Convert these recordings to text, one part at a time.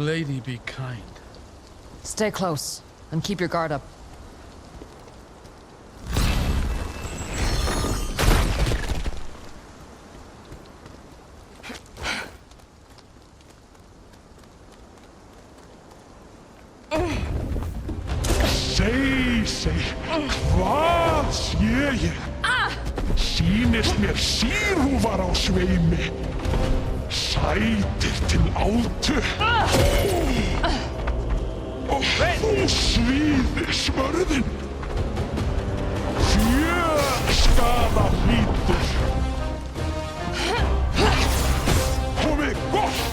Lady, be kind. Stay close and keep your guard up. Seg, hvað sé ég? Sýnist mér sírúfar á sveimi, sætir til átu. Og þú svíðir smörðin, fjölskaða hlýtur. Komið gott!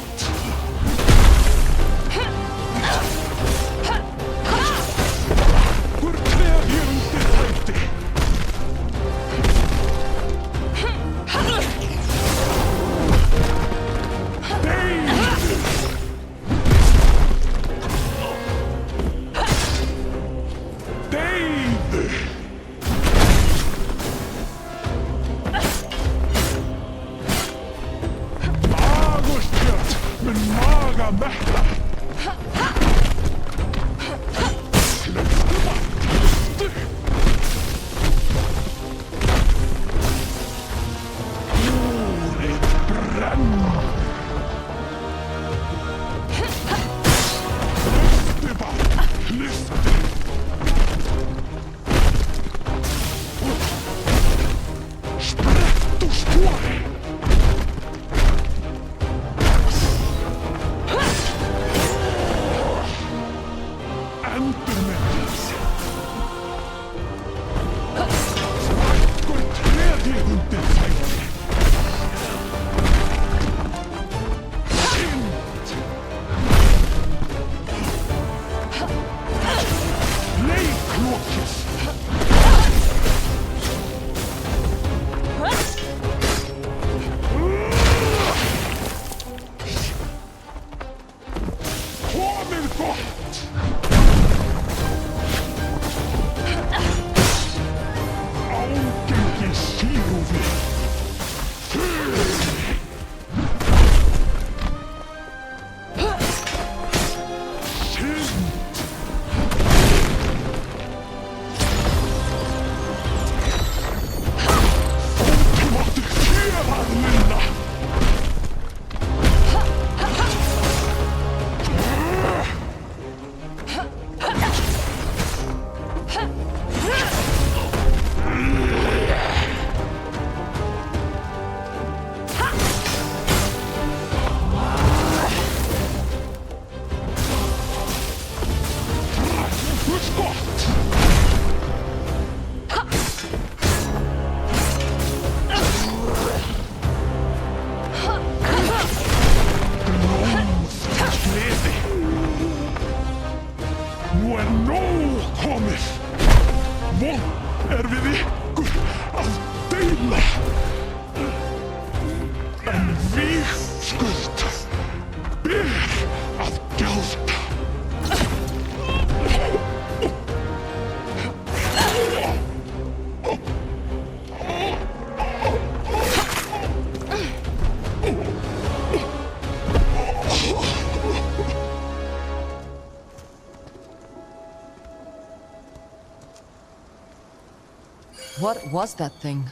What was that thing?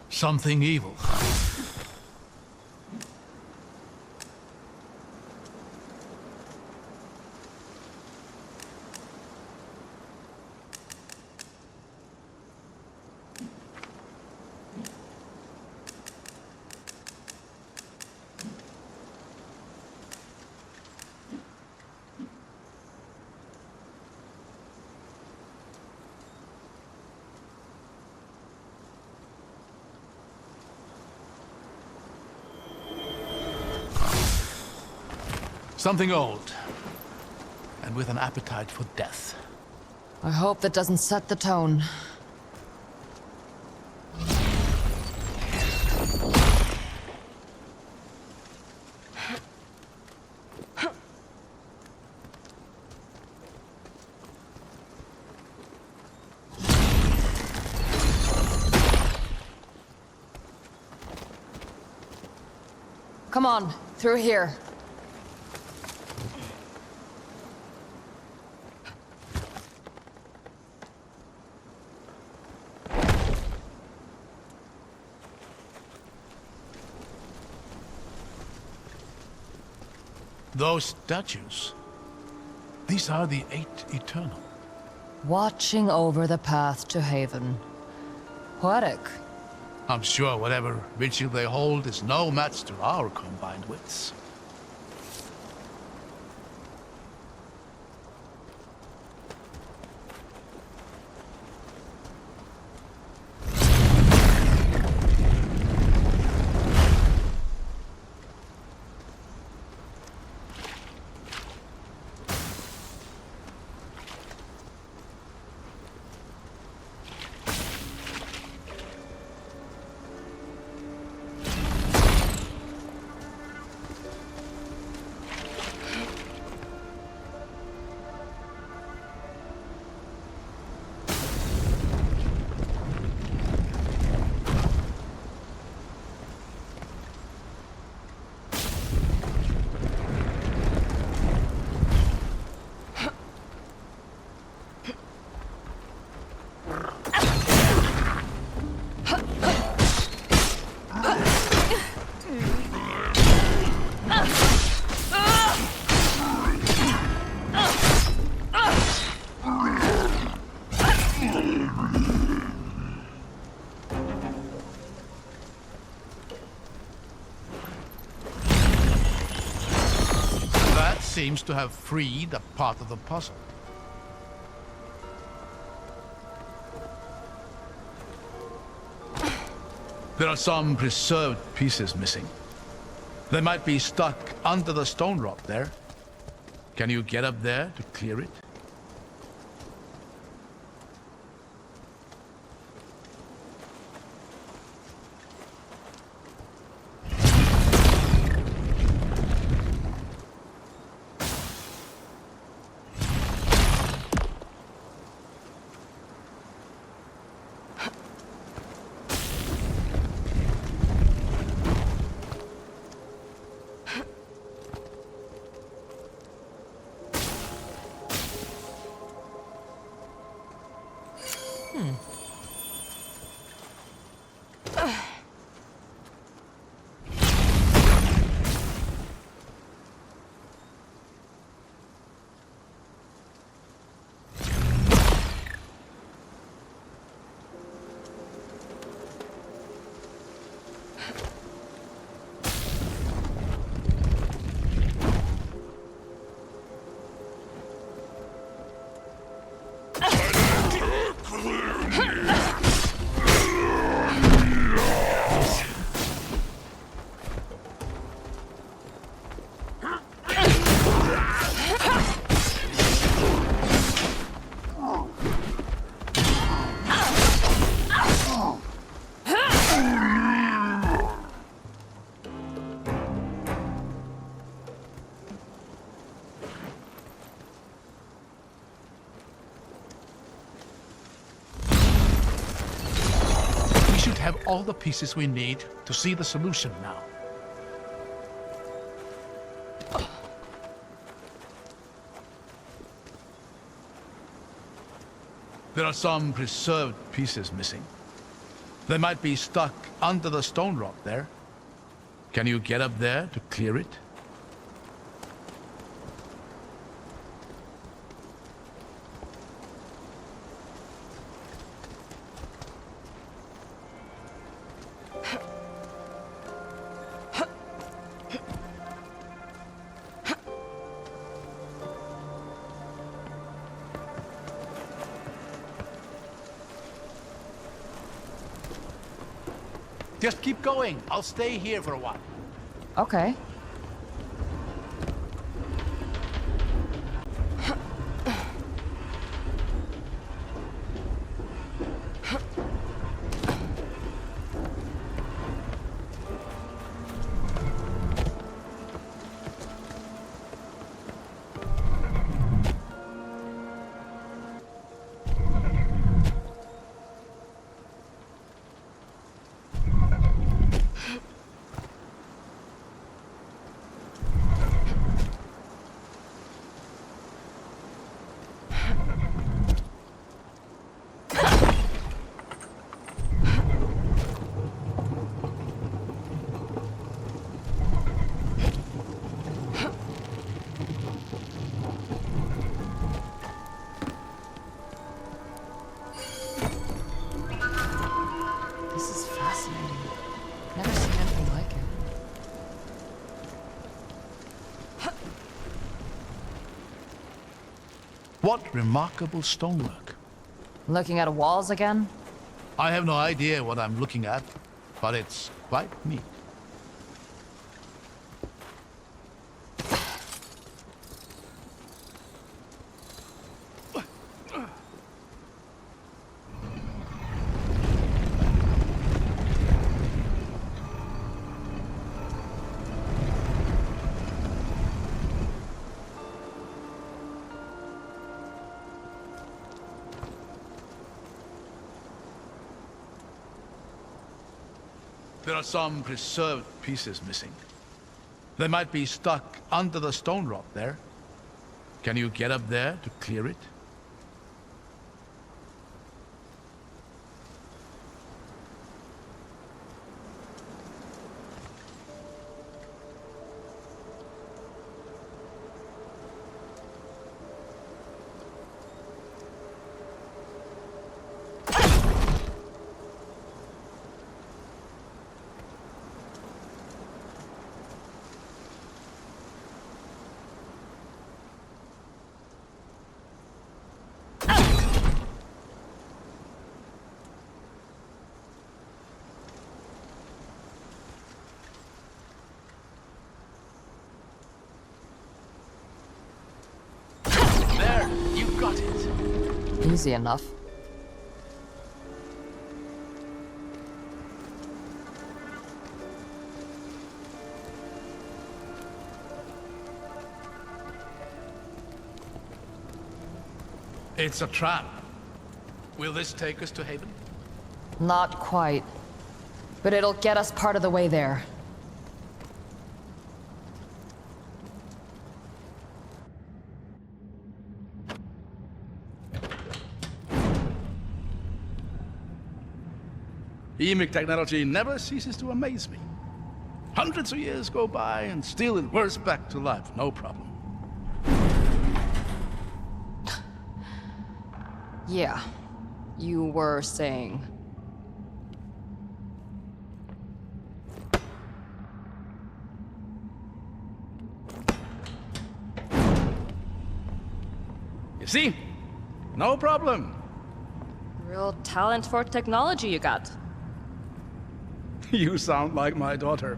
Something evil. Something old, and with an appetite for death. I hope that doesn't set the tone. Come on, through here. Those statues. These are the 8 Eternal. Watching over the path to haven. Poetic. I'm sure whatever virtue they hold is no match to our combined wits. Seems to have freed a part of the puzzle. There are some preserved pieces missing. They might be stuck under the stone rock there. Can you get up there to clear it? Have all the pieces we need to see the solution now. There are some preserved pieces missing. They might be stuck under the stone rock there. Can you get up there to clear it? Just keep going. I'll stay here for a while. Okay. What remarkable stonework. Looking at walls again? I have no idea what I'm looking at, but it's quite neat. There are some preserved pieces missing. They might be stuck under the stone rock there. Can you get up there to clear it? There, you got it. Easy enough. It's a trap. Will this take us to Haven? Not quite. But it'll get us part of the way there. EMIC technology never ceases to amaze me. Hundreds of years go by and still it whirs back to life, no problem. Yeah. You were saying. You see? No problem. Real talent for technology you got. You sound like my daughter.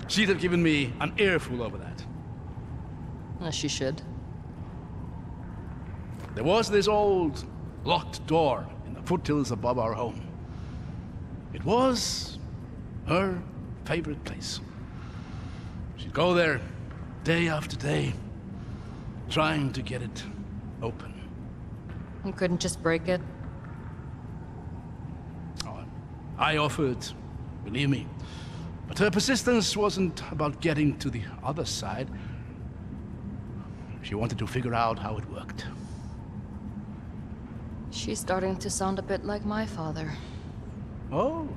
She'd have given me an earful over that. As she should. There was this old locked door in the foothills above our home. It was her favorite place. She'd go there day after day, trying to get it open. You couldn't just break it? Oh, I offered, believe me. But her persistence wasn't about getting to the other side. She wanted to figure out how it worked. She's starting to sound a bit like my father. Oh.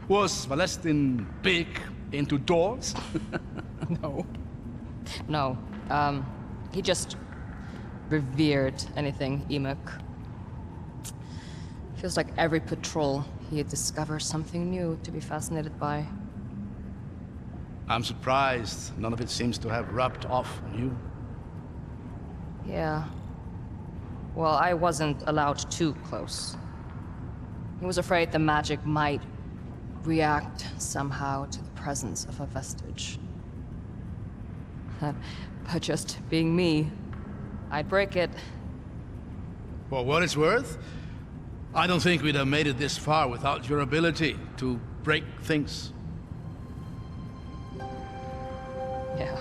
Was Valestin big into doors? No. No. He just revered anything Emic. Feels like every patrol he'd discover something new to be fascinated by. I'm surprised none of it seems to have rubbed off on you. Yeah. Well, I wasn't allowed too close. He was afraid the magic might react somehow to the presence of a vestige. But just being me, I'd break it. For what it's worth, I don't think we'd have made it this far without your ability to break things. Yeah.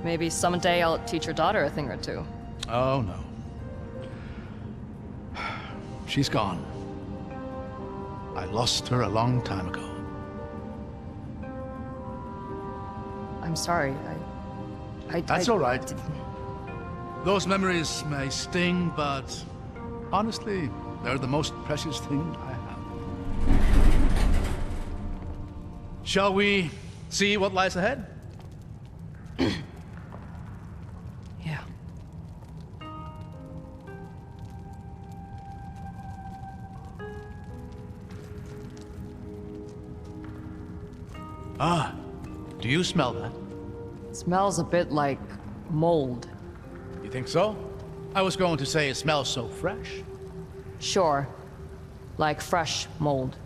Maybe someday I'll teach your daughter a thing or two. Oh, no. She's gone. I lost her a long time ago. I'm sorry. That's all right. Those memories may sting, but honestly, they're the most precious thing I have. Shall we see what lies ahead? Yeah. Ah, do you smell that? It smells a bit like mold. You think so? I was going to say it smells so fresh. Sure. Like fresh mold.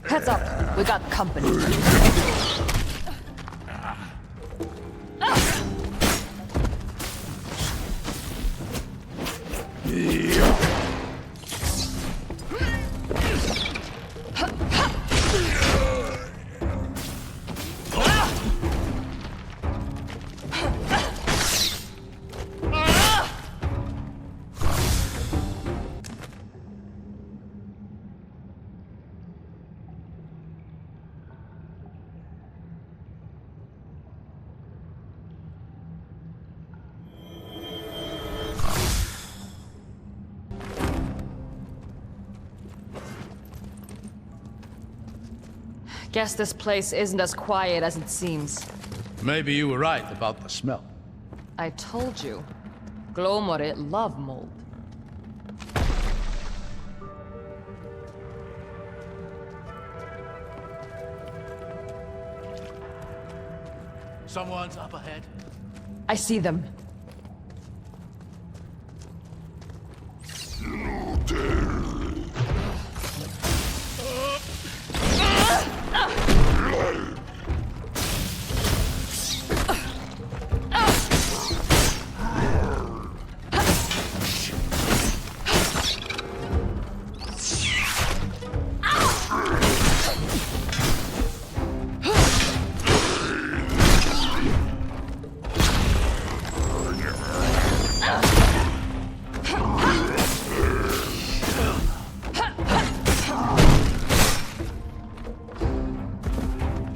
Heads up, we got company. Guess this place isn't as quiet as it seems. Maybe you were right about the smell. I told you. Glomore love mold. Someone's up ahead. I see them.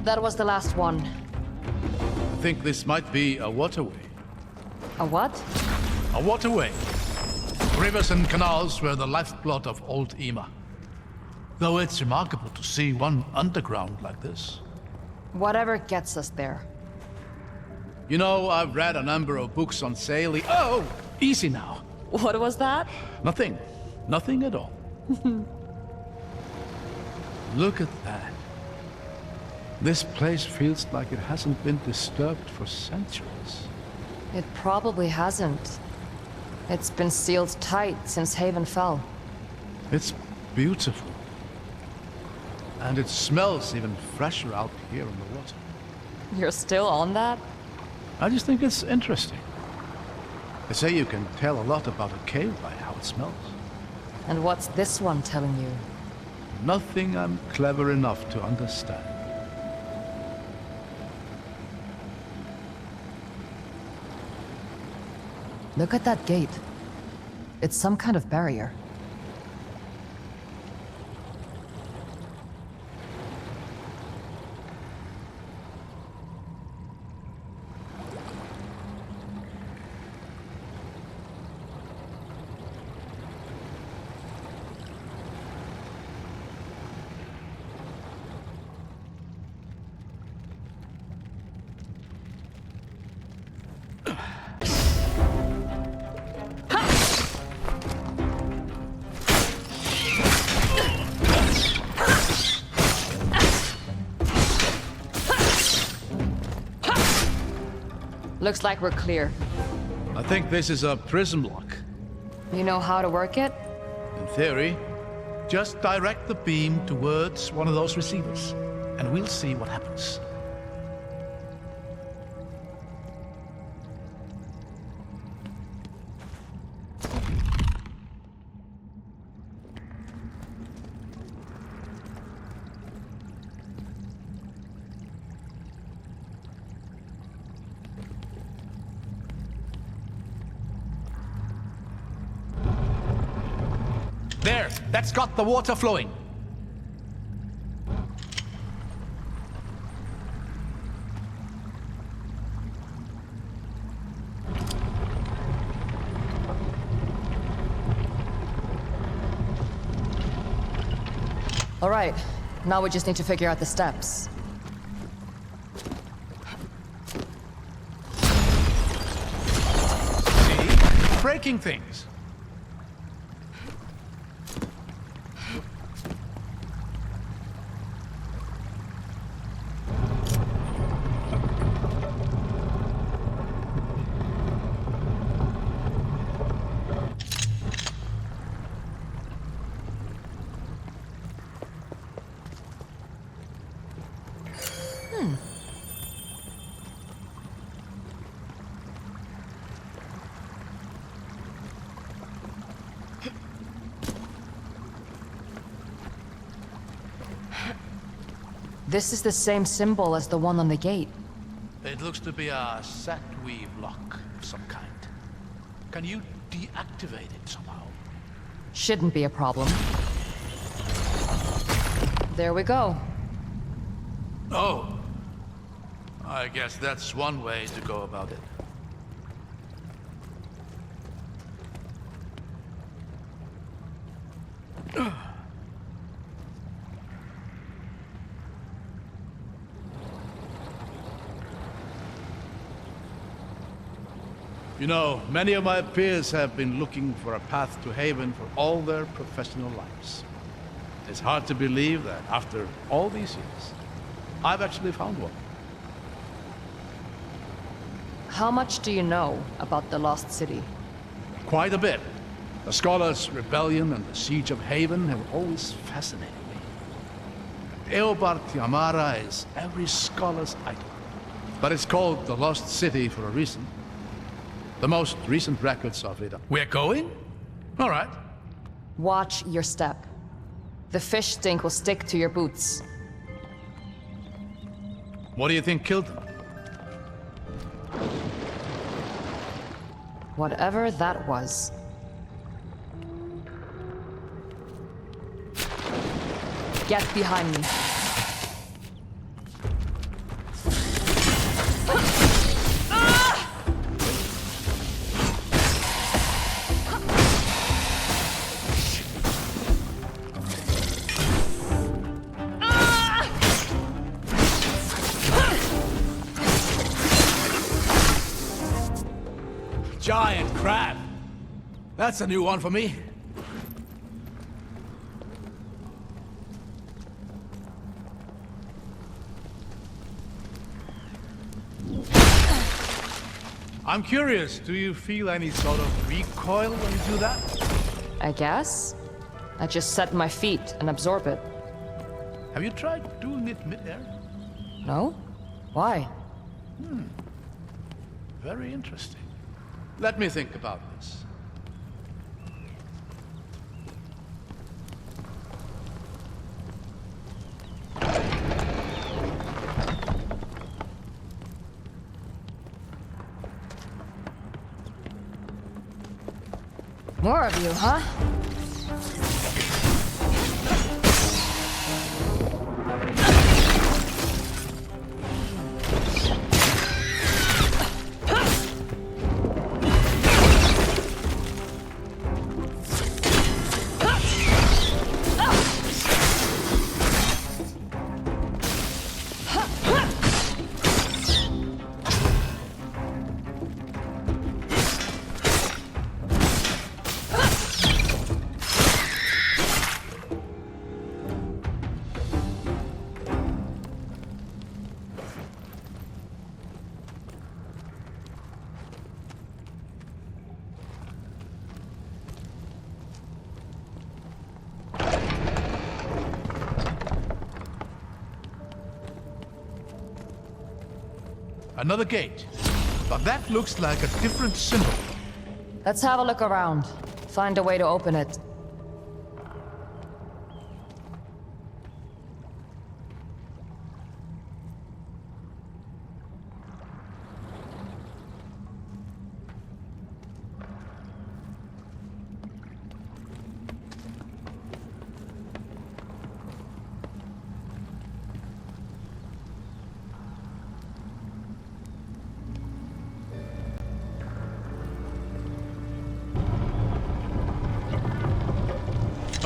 That was the last one. I think this might be a waterway. A what? A waterway. Rivers and canals were the lifeblood of old Ema. Though it's remarkable to see one underground like this. Whatever gets us there. You know, I've read a number of books on sailing. Oh, easy now. What was that? Nothing. Nothing at all. Look at that. This place feels like it hasn't been disturbed for centuries. It probably hasn't. It's been sealed tight since Haven fell. It's beautiful. And it smells even fresher out here in the water. You're still on that? I just think it's interesting. They say you can tell a lot about a cave by how it smells. And what's this one telling you? Nothing I'm clever enough to understand. Look at that gate. It's some kind of barrier. Looks like we're clear. I think this is a prism lock. You know how to work it? In theory, just direct the beam towards one of those receivers, and we'll see what happens. There, that's got the water flowing. All right, now we just need to figure out the steps. See? Breaking things. This is the same symbol as the one on the gate. It looks to be a set weave lock of some kind. Can you deactivate it somehow? Shouldn't be a problem. There we go. Oh. I guess that's one way to go about it. You know, many of my peers have been looking for a path to Haven for all their professional lives. It's hard to believe that after all these years, I've actually found one. How much do you know about the Lost City? Quite a bit. The Scholars' Rebellion and the Siege of Haven have always fascinated me. Eobard Tiamara is every scholar's idol. But it's called the Lost City for a reason. The most recent records of it. We're going? All right. Watch your step. The fish stink will stick to your boots. What do you think killed them? Whatever that was. Get behind me. Giant crab. That's a new one for me. I'm curious, do you feel any sort of recoil when you do that? I guess. I just set my feet and absorb it. Have you tried doing it mid-air? No? Why? Very interesting. Let me think about this. More of you, huh? Another gate. But that looks like a different symbol. Let's have a look around. Find a way to open it.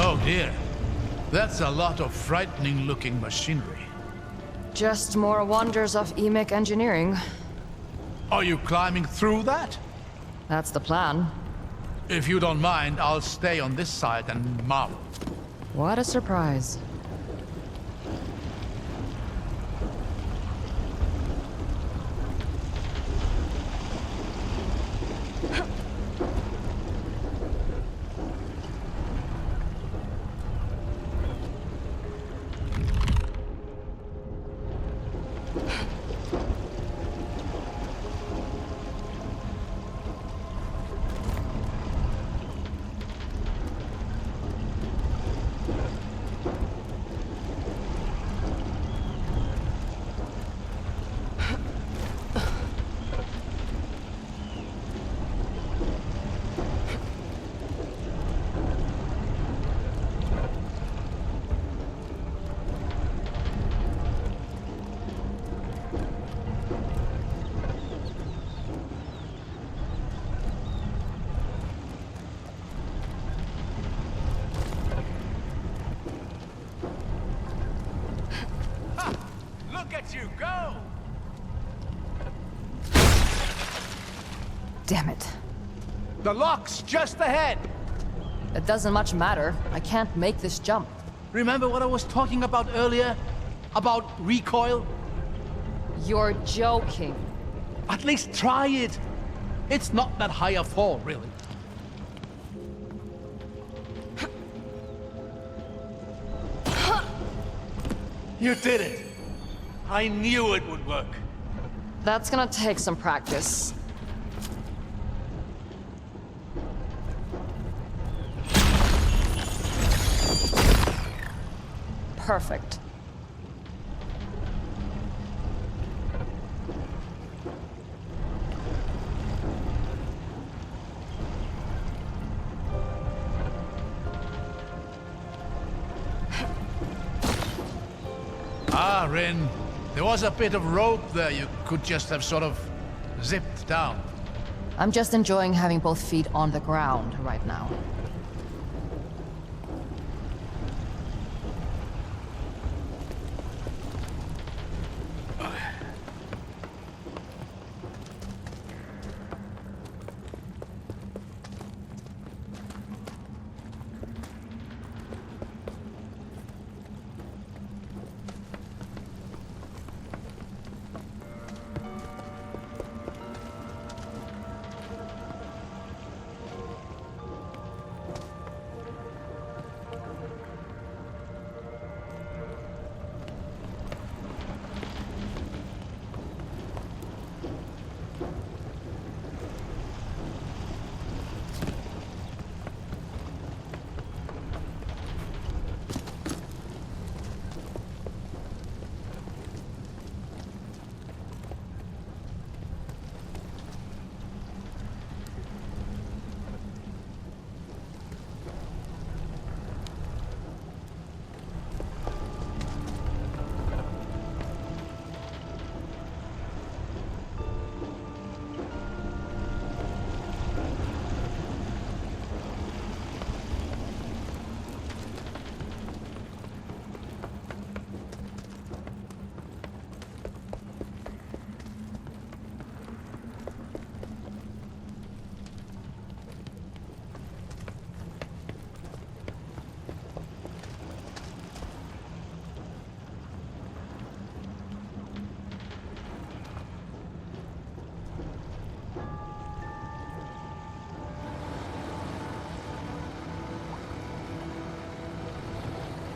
Oh dear. That's a lot of frightening-looking machinery. Just more wonders of EMIC engineering. Are you climbing through that? That's the plan. If you don't mind, I'll stay on this side and marvel. What a surprise. Look at you go! Damn it. The lock's just ahead! It doesn't much matter. I can't make this jump. Remember what I was talking about earlier? About recoil? You're joking. At least try it. It's not that high a fall, really. You did it. I knew it would work. That's gonna take some practice. Perfect. Ah, Rin. There was a bit of rope there you could just have sort of zipped down. I'm just enjoying having both feet on the ground right now.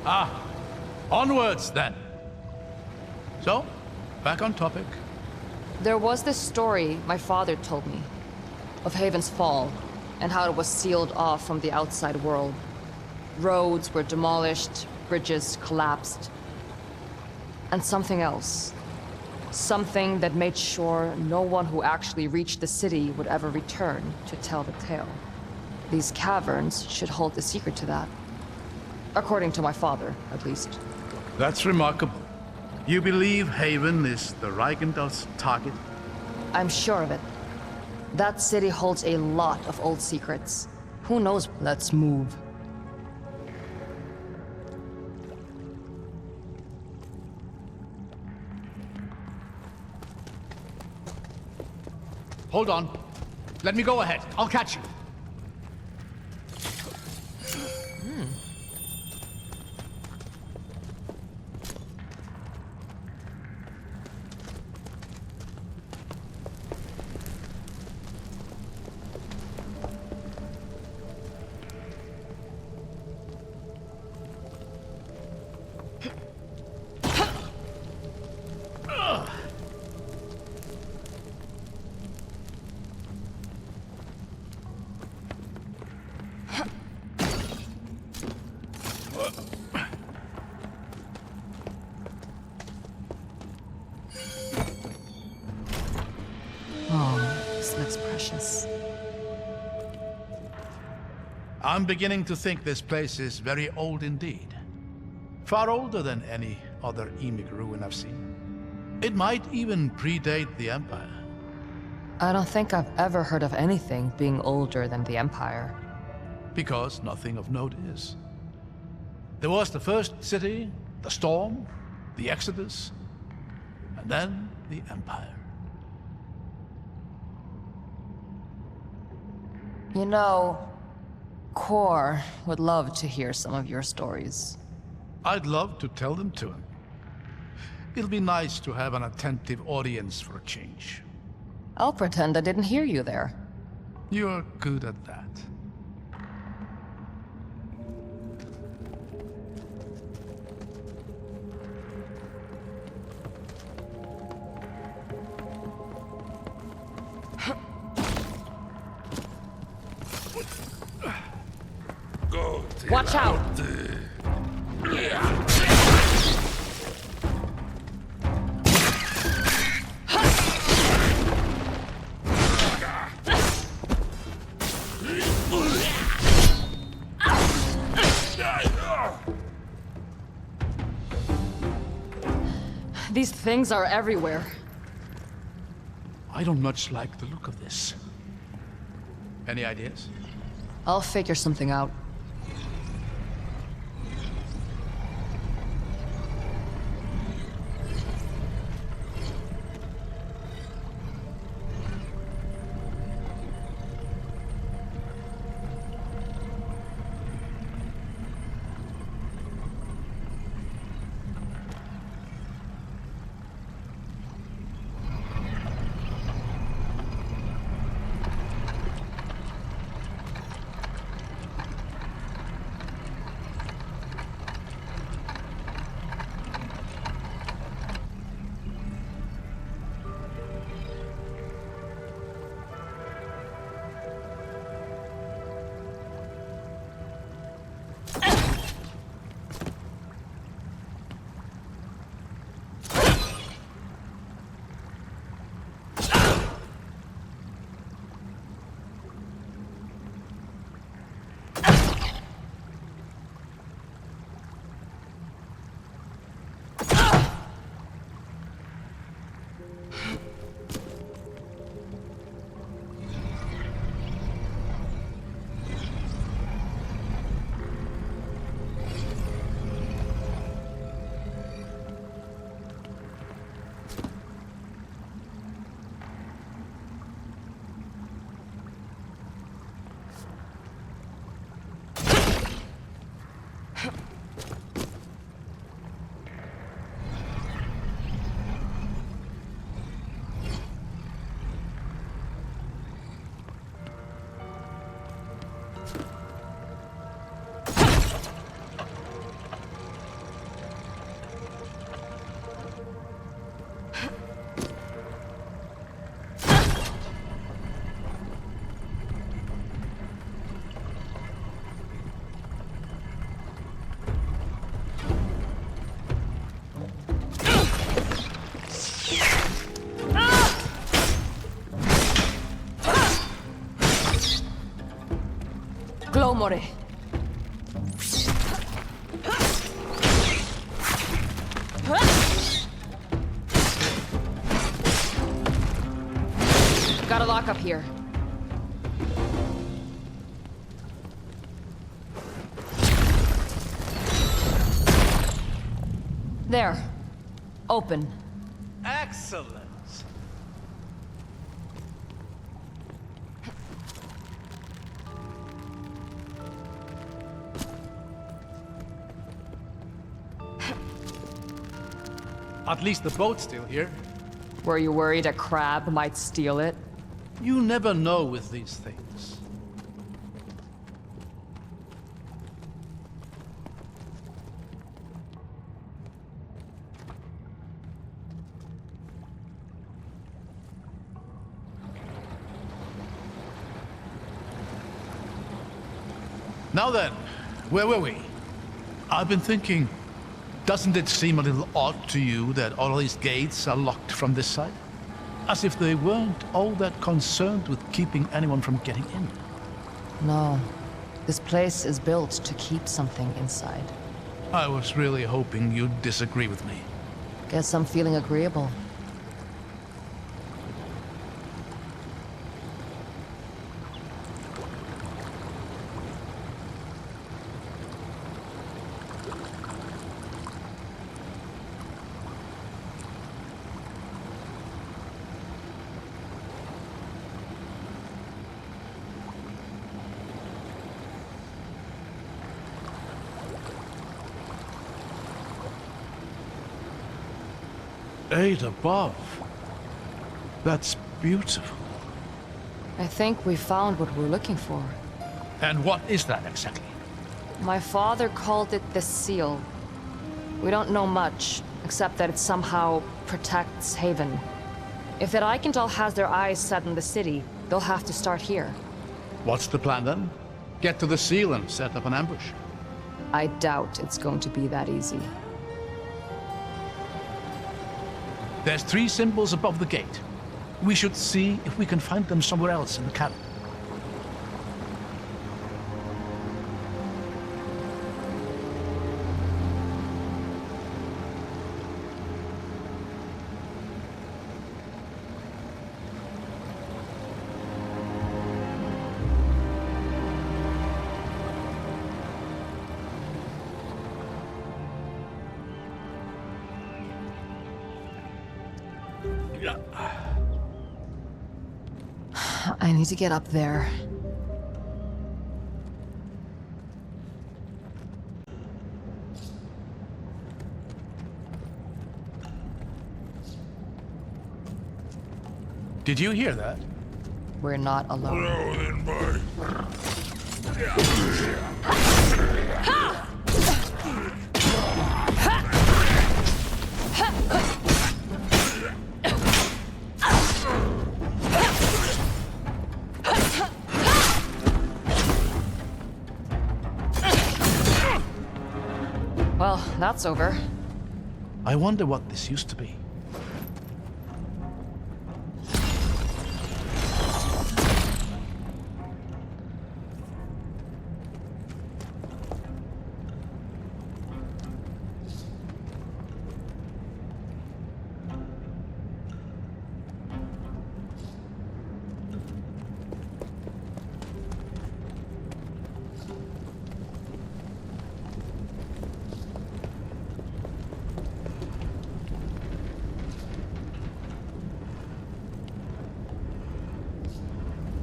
Ah, onwards then. So, back on topic. There was this story my father told me of Haven's fall and how it was sealed off from the outside world. Roads were demolished, bridges collapsed, and something else. Something that made sure no one who actually reached the city would ever return to tell the tale. These caverns should hold the secret to that. According to my father, at least. That's remarkable. You believe Haven is the Reichendel's target? I'm sure of it. That city holds a lot of old secrets. Who knows? Let's move. Hold on. Let me go ahead. I'll catch you. This looks precious. I'm beginning to think this place is very old indeed. Far older than any other Emic ruin I've seen. It might even predate the Empire. I don't think I've ever heard of anything being older than the Empire. Because nothing of note is. There was the first city, the storm, the Exodus, and then the Empire. You know, Core would love to hear some of your stories. I'd love to tell them to him. It'll be nice to have an attentive audience for a change. I'll pretend I didn't hear you there. You're good at that. Watch out! These things are everywhere. I don't much like the look of this. Any ideas? I'll figure something out. More. Got a lock up here. There. Open. Excellent. At least the boat's still here. Were you worried a crab might steal it? You never know with these things. Now then, where were we? I've been thinking, doesn't it seem a little odd to you that all these gates are locked from this side? As if they weren't all that concerned with keeping anyone from getting in. No. This place is built to keep something inside. I was really hoping you'd disagree with me. Guess I'm feeling agreeable. Eight above. That's beautiful. I think we found what we're looking for. And what is that exactly? My father called it the seal. We don't know much, except that it somehow protects Haven. If that Eichendal has their eyes set on the city, they'll have to start here. What's the plan then? Get to the seal and set up an ambush. I doubt it's going to be that easy. There's 3 symbols above the gate. We should see if we can find them somewhere else in the cabin. I need to get up there. Did you hear that? We're not alone. Well, then, boy. Well, that's over. I wonder what this used to be.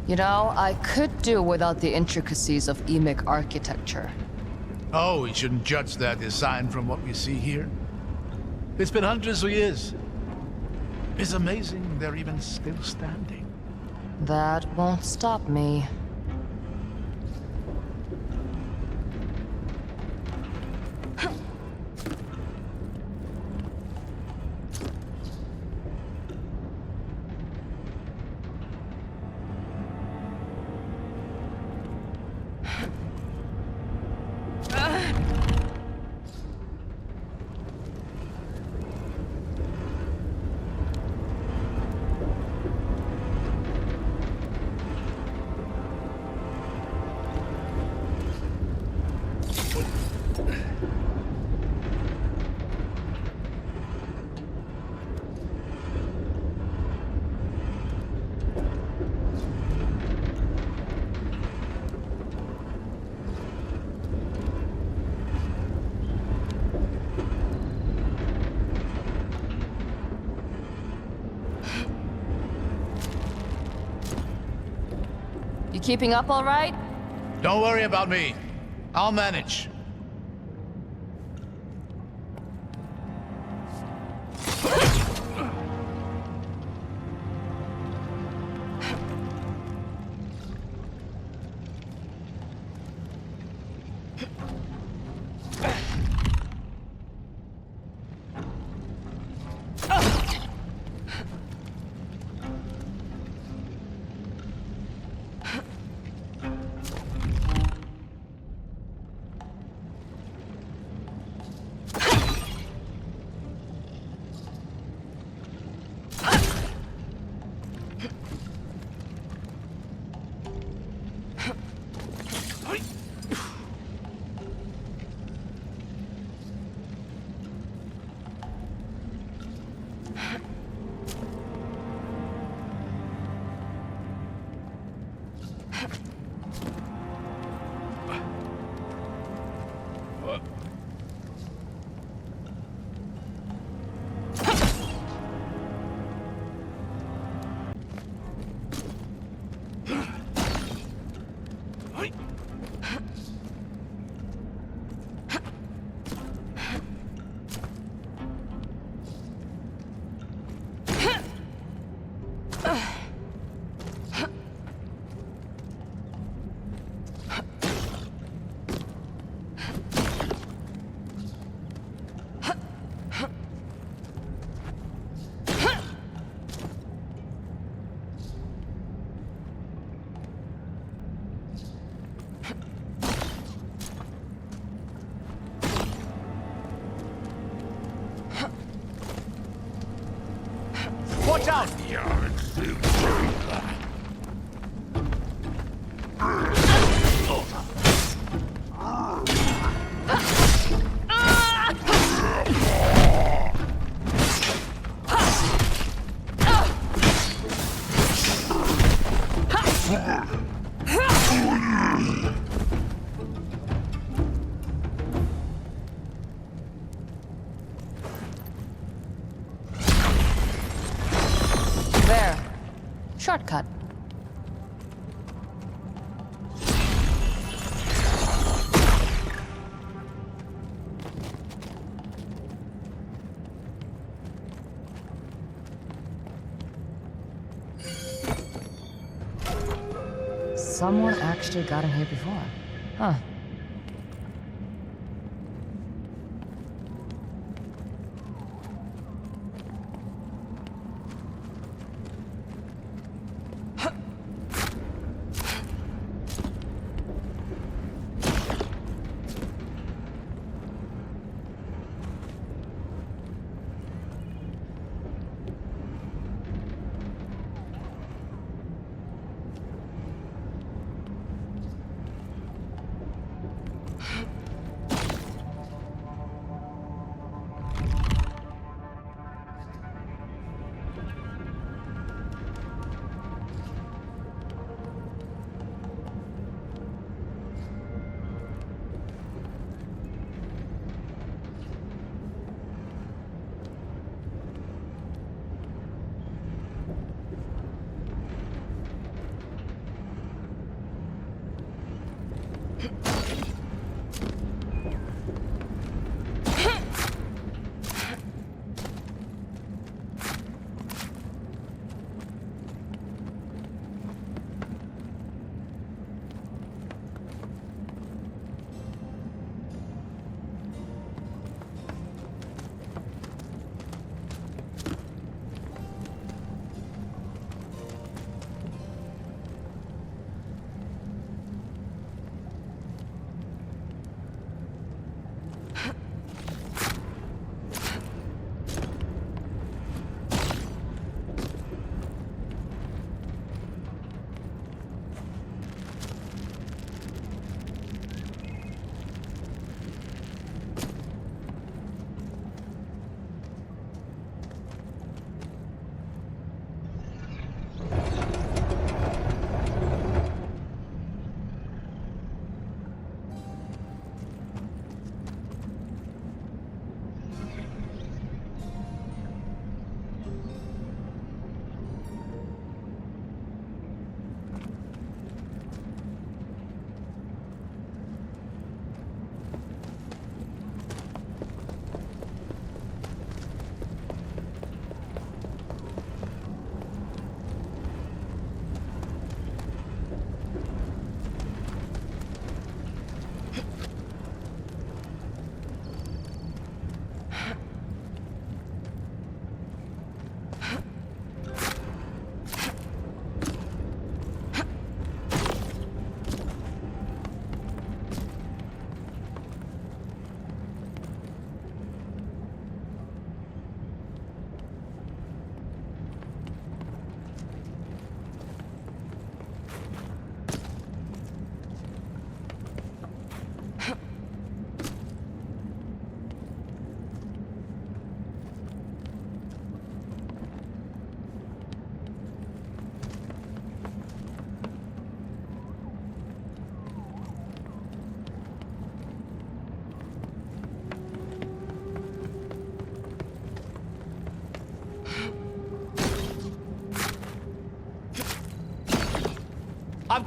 You know, I could do without the intricacies of Emic architecture. Oh, we shouldn't judge their design from what we see here. It's been hundreds of years. It's amazing they're even still standing. That won't stop me. You keeping up all right? Don't worry about me. I'll manage. Watch out! There. Shortcut. Someone actually got in here before. Huh.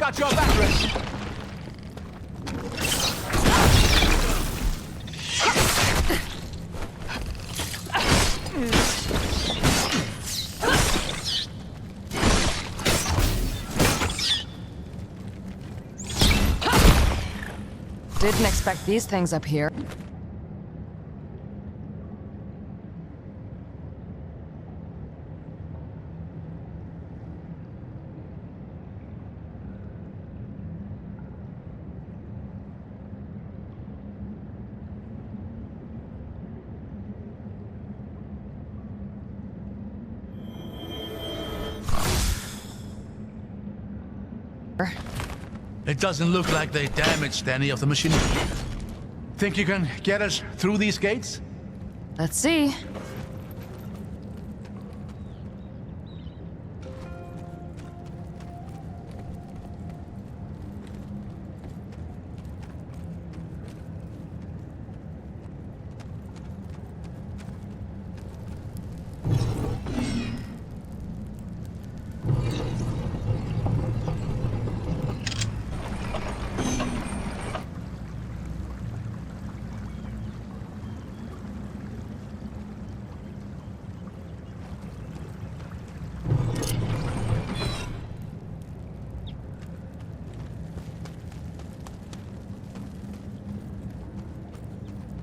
got your back, Red. Didn't expect these things up here. It doesn't look like they damaged any of the machinery. Think you can get us through these gates? Let's see.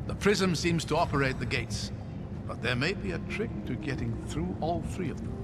The prism seems to operate the gates, but there may be a trick to getting through all three of them.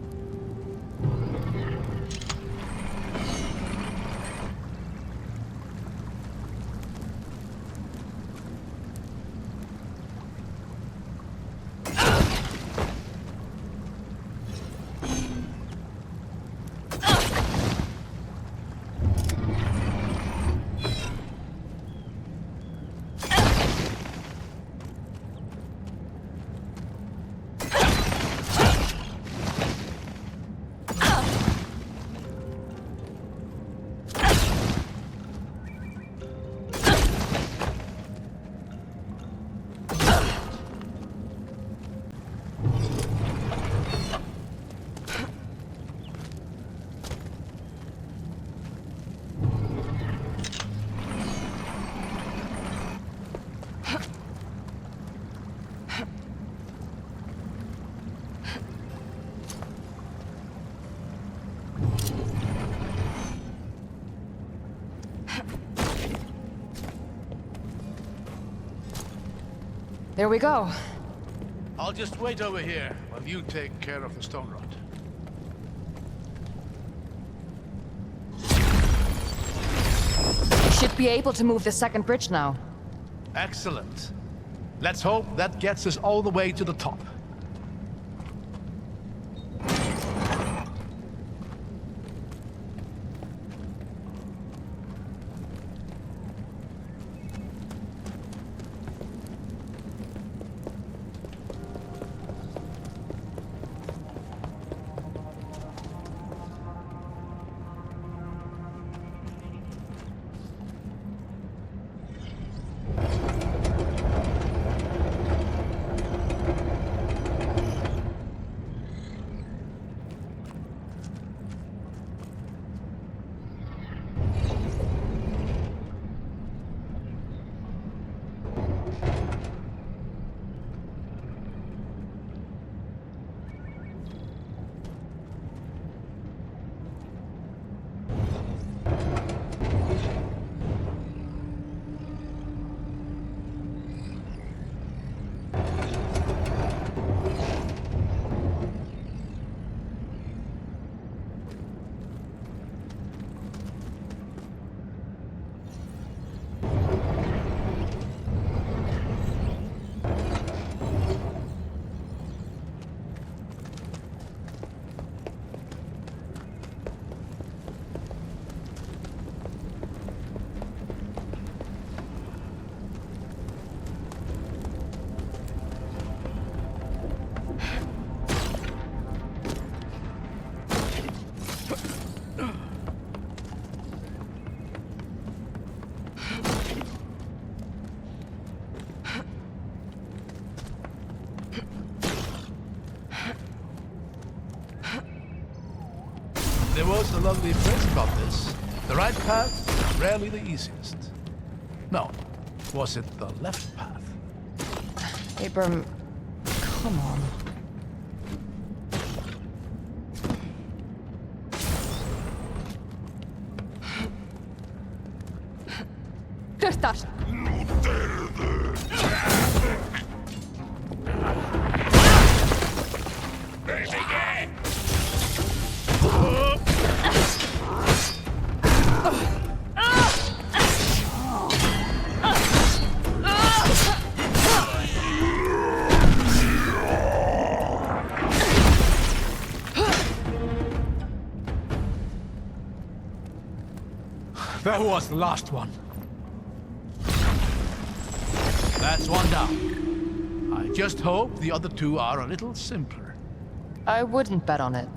There we go. I'll just wait over here while you take care of the stone rod. We should be able to move the second bridge now. Excellent. Let's hope that gets us all the way to the top. There was a lovely phrase about this. The right path is rarely the easiest. No, was it the left path? Abram, come on. Hlutar! That was the last one. That's one down. I just hope the other two are a little simpler. I wouldn't bet on it.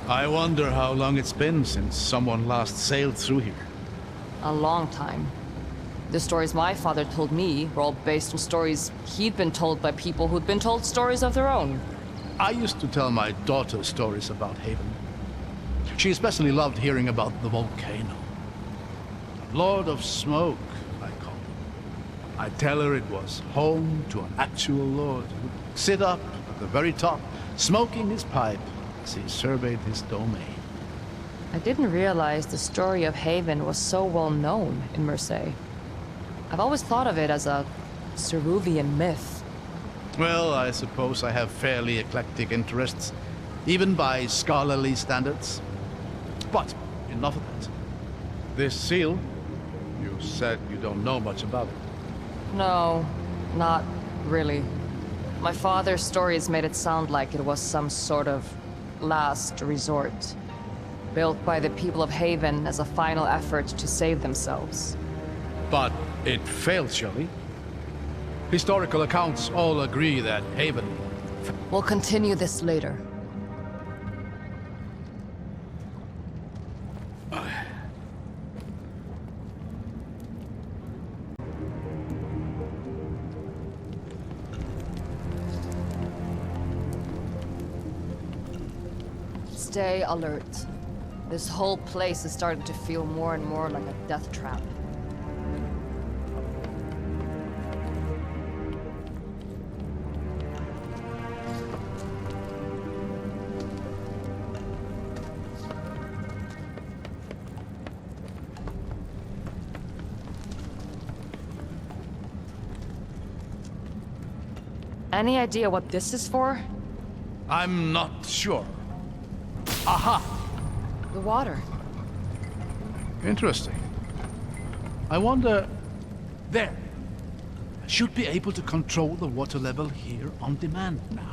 I wonder how long it's been since someone last sailed through here. A long time. The stories my father told me were all based on stories he'd been told by people who'd been told stories of their own. I used to tell my daughter stories about Haven. She especially loved hearing about the volcano. Lord of Smoke, I call it. I'd tell her it was home to an actual lord who'd sit up at the very top, smoking his pipe as he surveyed his domain. I didn't realize the story of Haven was so well known in Marseille. I've always thought of it as a Cerulean myth. Well, I suppose I have fairly eclectic interests, even by scholarly standards. But enough of that. This seal, you said you don't know much about it. No, not really. My father's stories made it sound like it was some sort of last resort, built by the people of Haven as a final effort to save themselves. But it failed, surely? Historical accounts all agree that Haven... We'll continue this later. Stay alert. This whole place is starting to feel more and more like a death trap. Any idea what this is for? I'm not sure. Aha! The water. Interesting. I wonder... There. I should be able to control the water level here on demand now.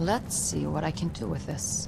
Let's see what I can do with this.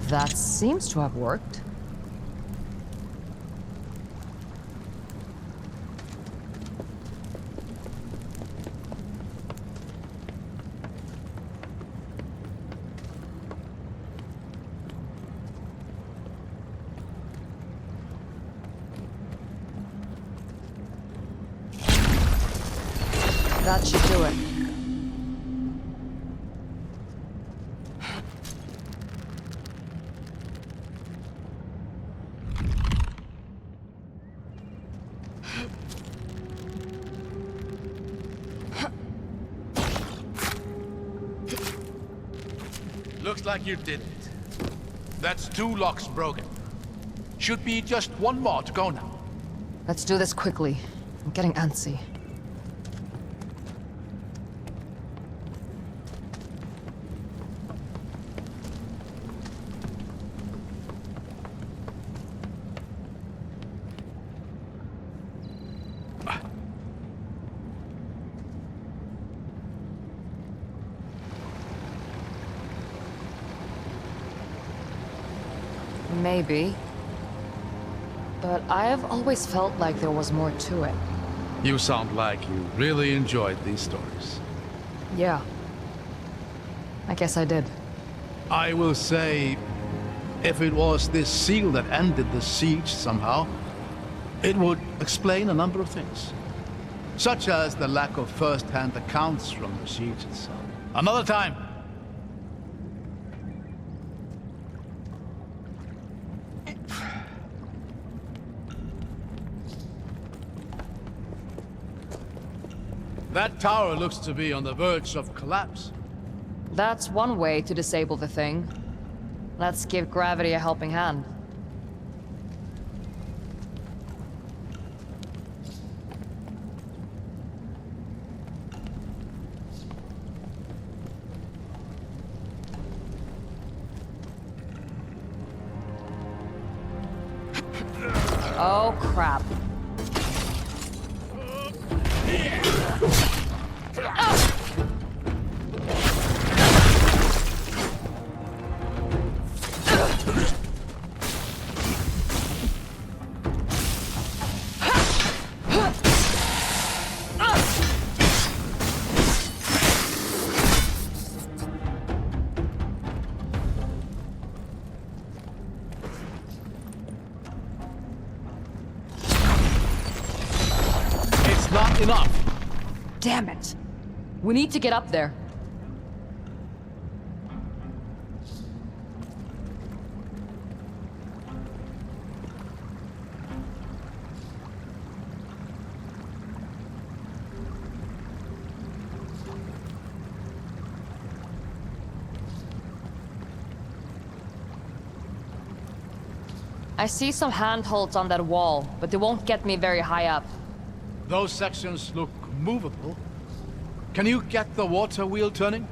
That seems to have worked. That should do it. Looks like you did it. That's 2 locks broken. Should be just 1 more to go now. Let's do this quickly. I'm getting antsy. Maybe. But I've always felt like there was more to it. You sound like you really enjoyed these stories. Yeah. I guess I did. I will say, if it was this seal that ended the siege somehow, it would explain a number of things. Such as the lack of first-hand accounts from the siege itself. Another time! That tower looks to be on the verge of collapse. That's one way to disable the thing. Let's give gravity a helping hand. Oh, crap. Not enough. Damn it. We need to get up there. I see some handholds on that wall, but they won't get me very high up. Those sections look movable. Can you get the water wheel turning?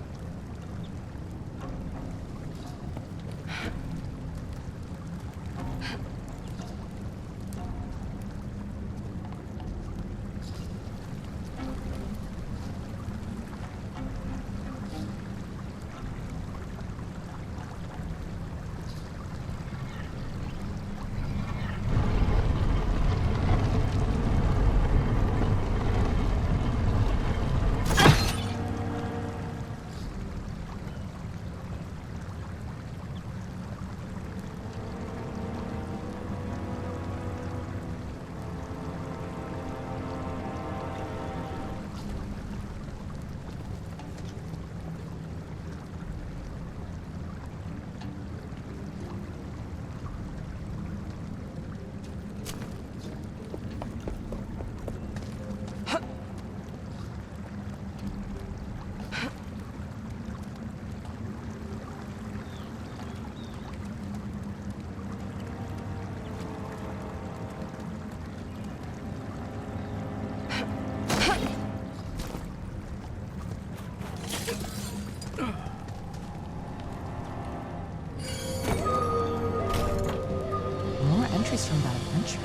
From that adventure.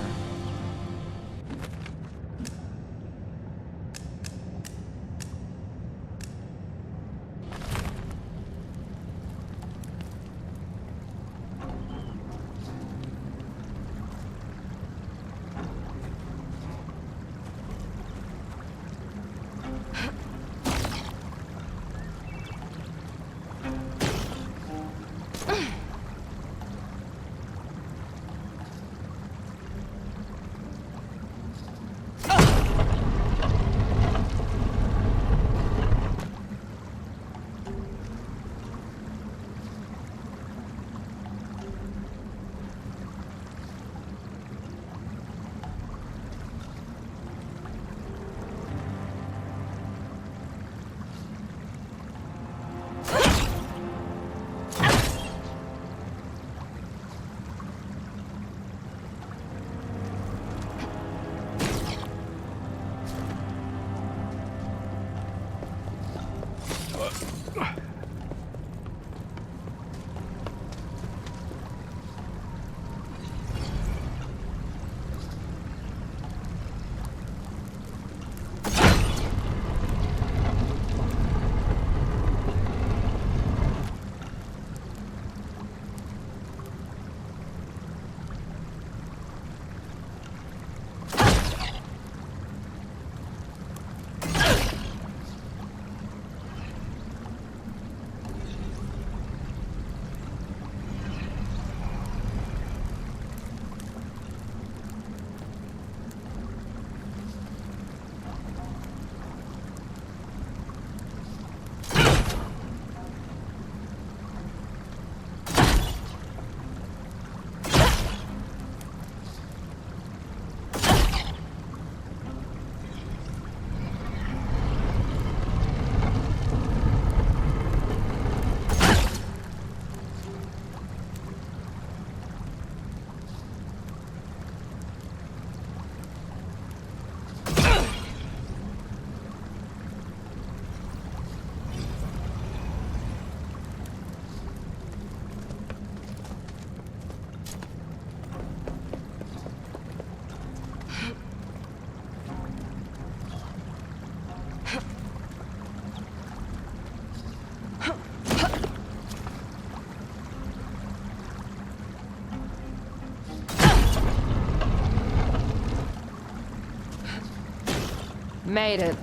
Made it.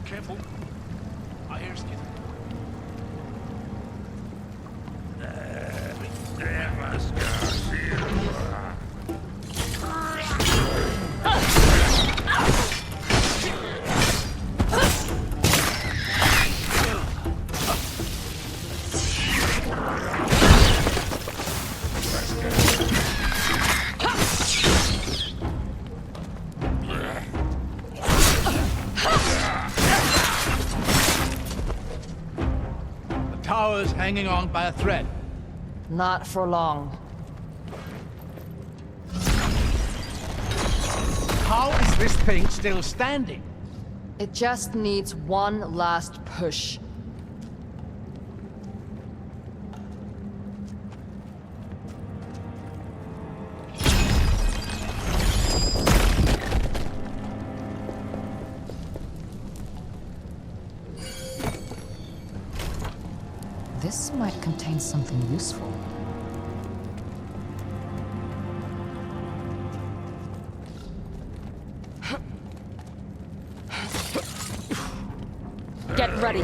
Careful. I hear skid. Hanging on by a thread. Not for long. How is this thing still standing? It just needs one last push. This might contain something useful. Get ready.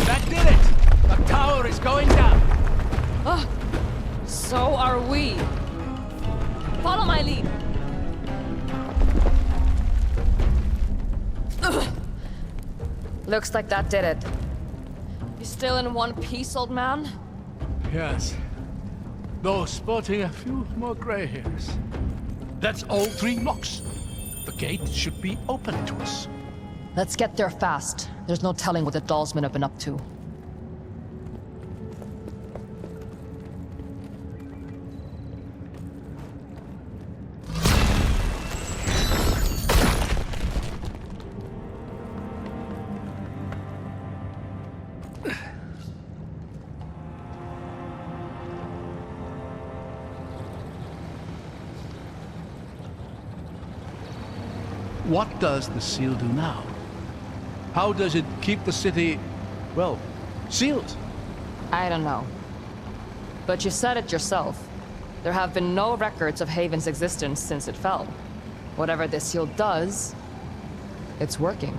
That did it! The tower is going down! So are we. Follow my lead. Looks like that did it. You still in one piece, old man? Yes. Though sporting a few more gray hairs. That's all 3 locks. The gate should be open to us. Let's get there fast. There's no telling what the Dollsmen have been up to. What does the seal do now? How does it keep the city, well, sealed? I don't know. But you said it yourself. There have been no records of Haven's existence since it fell. Whatever this seal does, it's working.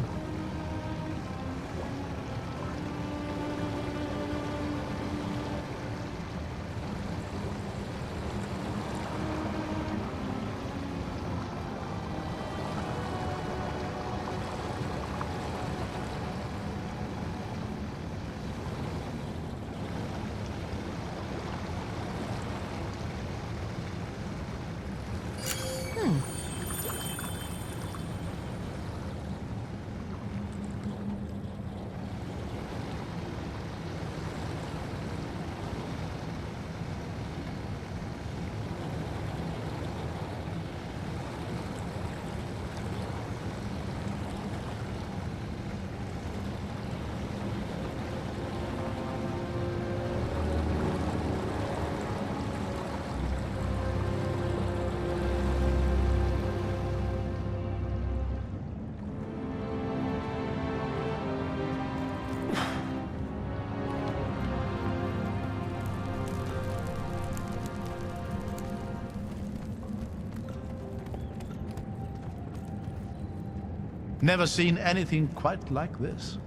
Never seen anything quite like this.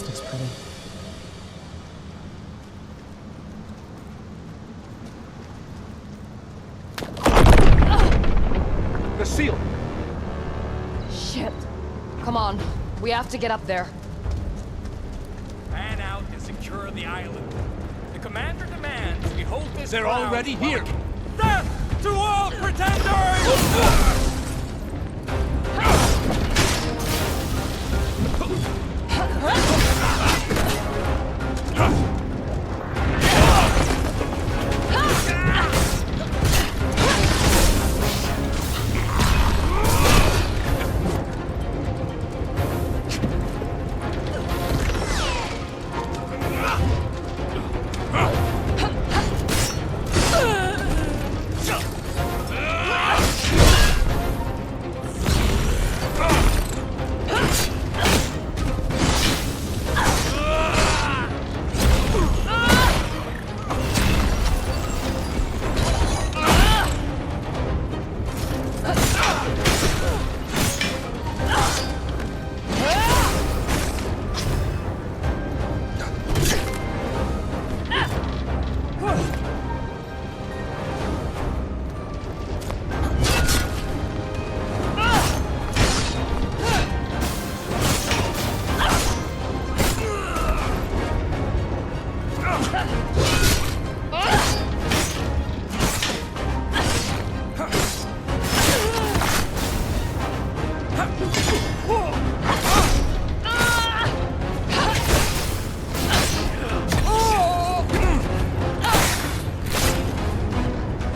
This looks pretty. The seal! Shit. Come on. We have to get up there. Fan out and secure the island. The commander demands we hold this They're ground already while- here! Death to all pretenders!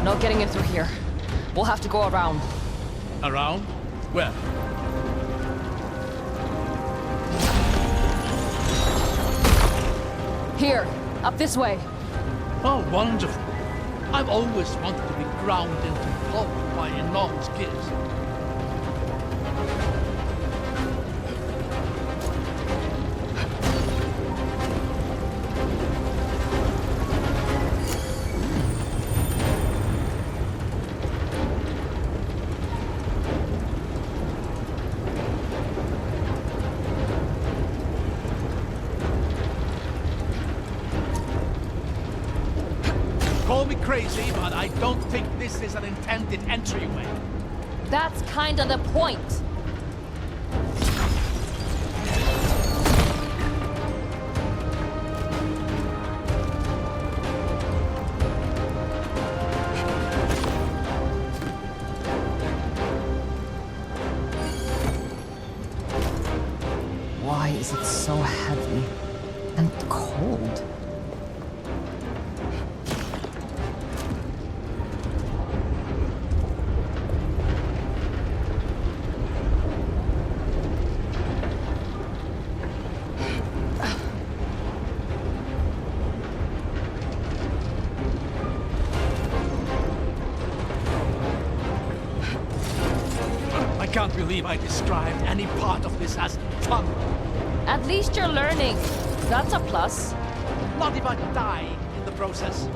No getting in through here. We'll have to go around. Around? Where? Here. Up this way. Oh, wonderful. I've always wanted to be ground into pulp by enormous gears. Call me crazy, but I don't think this is an intended entryway. That's kinda the point. Why is it so heavy and cold? I can't believe I described any part of this as fun. At least you're learning. That's a plus. Not if I die in the process.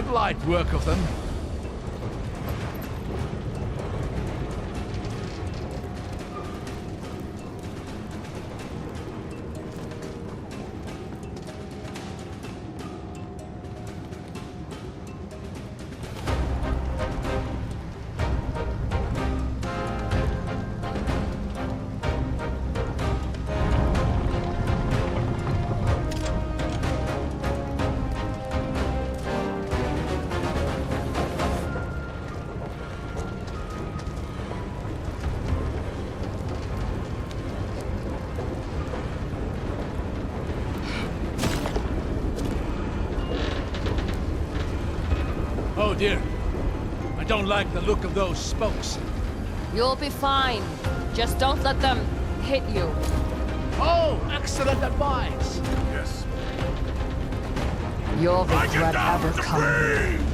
made light work of them. Oh dear. I don't like the look of those spokes. You'll be fine. Just don't let them hit you. Oh, excellent advice. Yes. You'll I get regret down ever to coming here. breathe!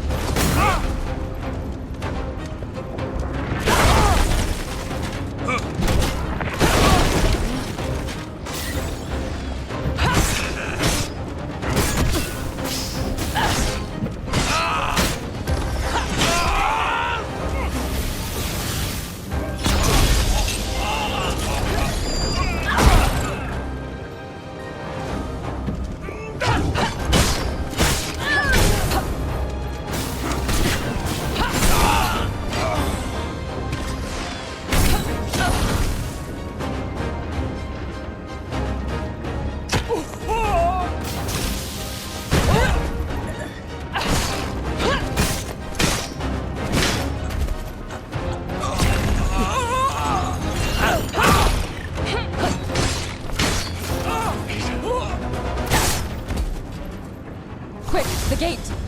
Quick, the gate!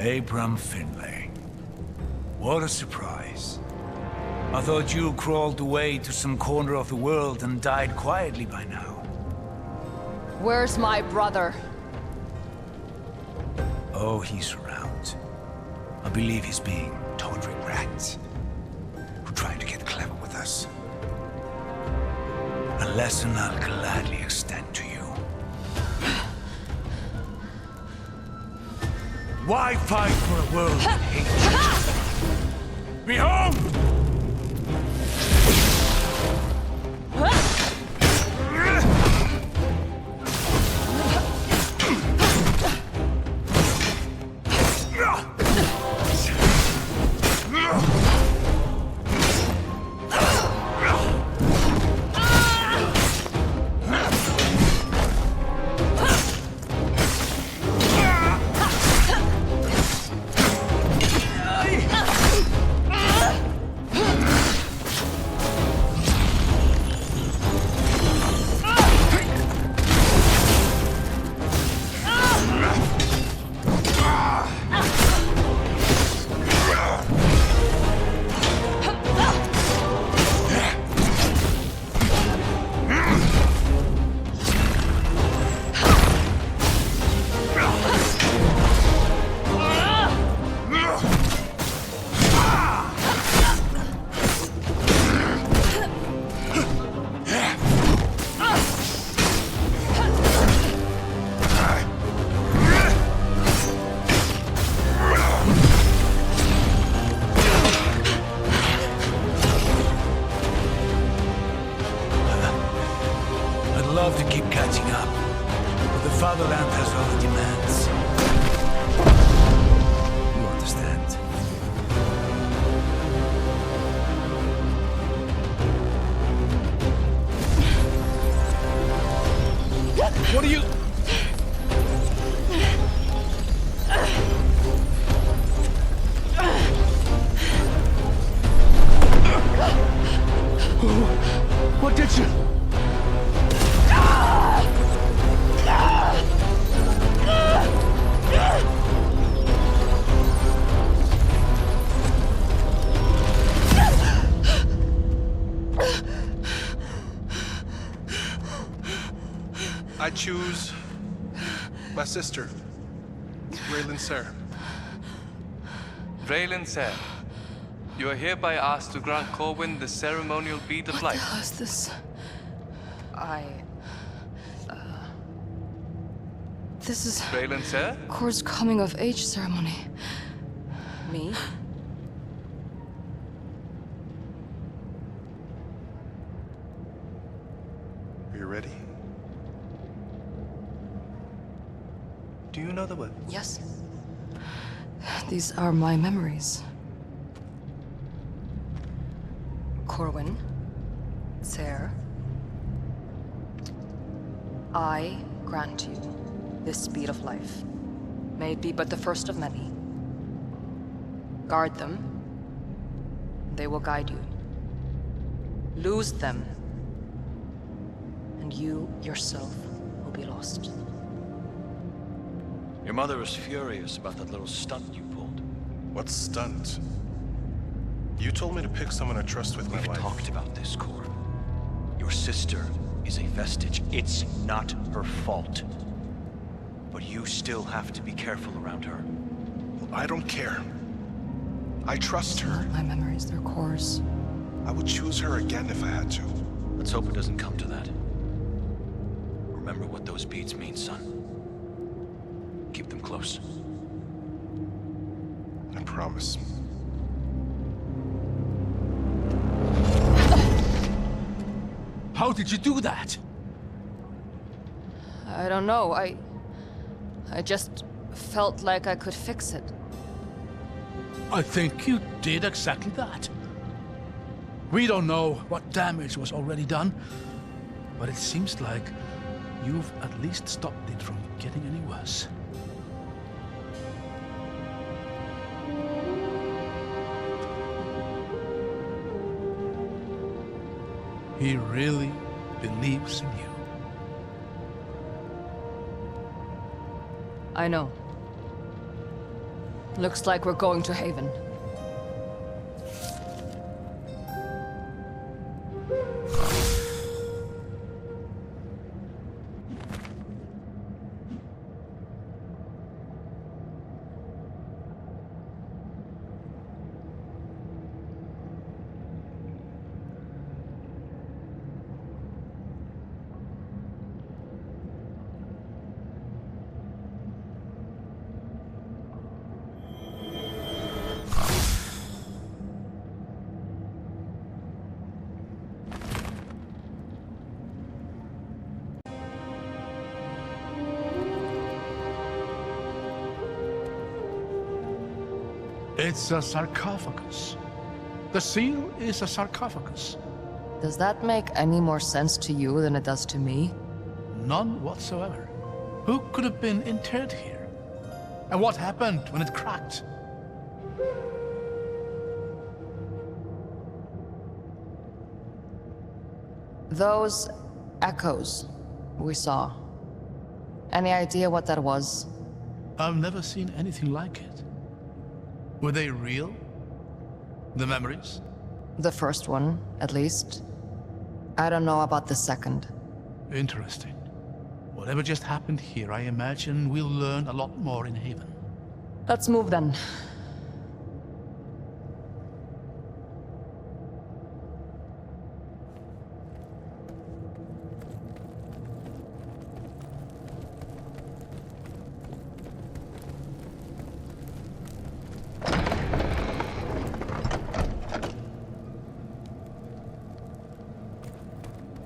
Abram Finlay. What a surprise. I thought you crawled away to some corner of the world and died quietly by now. Where's my brother? Oh, he's around. I believe he's being tawdry rat who tried to get clever with us. A lesson I'll gladly extend to you. Why fight for a world that hates you? Be home! choose my sister, Raylan Sarah. Raylan Sarah, you are hereby asked to grant Corwin the ceremonial bead of What life. the hell is this? This is Raylan Sarah? Core's coming of age ceremony. Me? Are you ready? Do you know the way? Yes. These are my memories. Corwin, Ser, I grant you this speed of life. May it be but the first of many. Guard them. They will guide you. Lose them, and you yourself will be lost. Your mother was furious about that little stunt you pulled. What stunt? You told me to pick someone I trust with my We've life. talked about this, Core. Your sister is a vestige. It's not her fault. But you still have to be careful around her. I don't care. I trust her. Not my memories, they're Core's. I would choose her again if I had to. Let's hope it doesn't come to that. Remember what those beads mean, son. Keep them close. I promise. How did you do that? I don't know, I just felt like I could fix it. I think you did exactly that. We don't know what damage was already done, but it seems like you've at least stopped it from getting any worse. He really believes in you. I know. Looks like we're going to Haven. It's a sarcophagus. The seal is a sarcophagus. Does that make any more sense to you than it does to me? None whatsoever. Who could have been interred here? And what happened when it cracked? Those echoes we saw. Any idea what that was? I've never seen anything like it. Were they real? The memories? The first one, at least. I don't know about the second. Interesting. Whatever just happened here, I imagine we'll learn a lot more in Haven. Let's move then.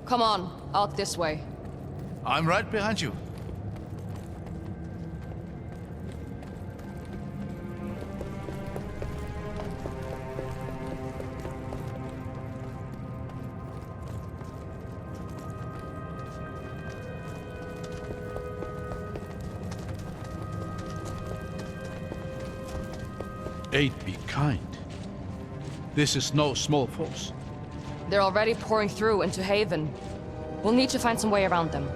Come on, out this way. I'm right behind you. Aid be kind. This is no small force. They're already pouring through into Haven. We'll need to find some way around them.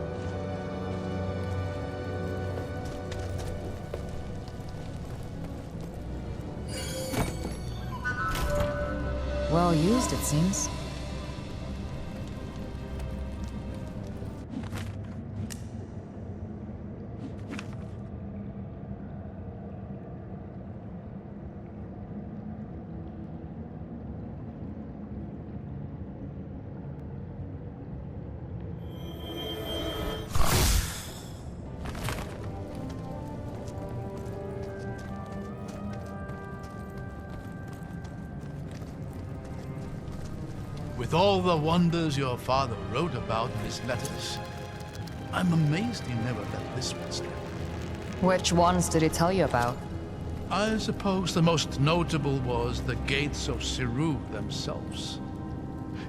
Well used, it seems. With all the wonders your father wrote about in his letters, I'm amazed he never let this one slip. Which ones did he tell you about? I suppose the most notable was the gates of Siru themselves.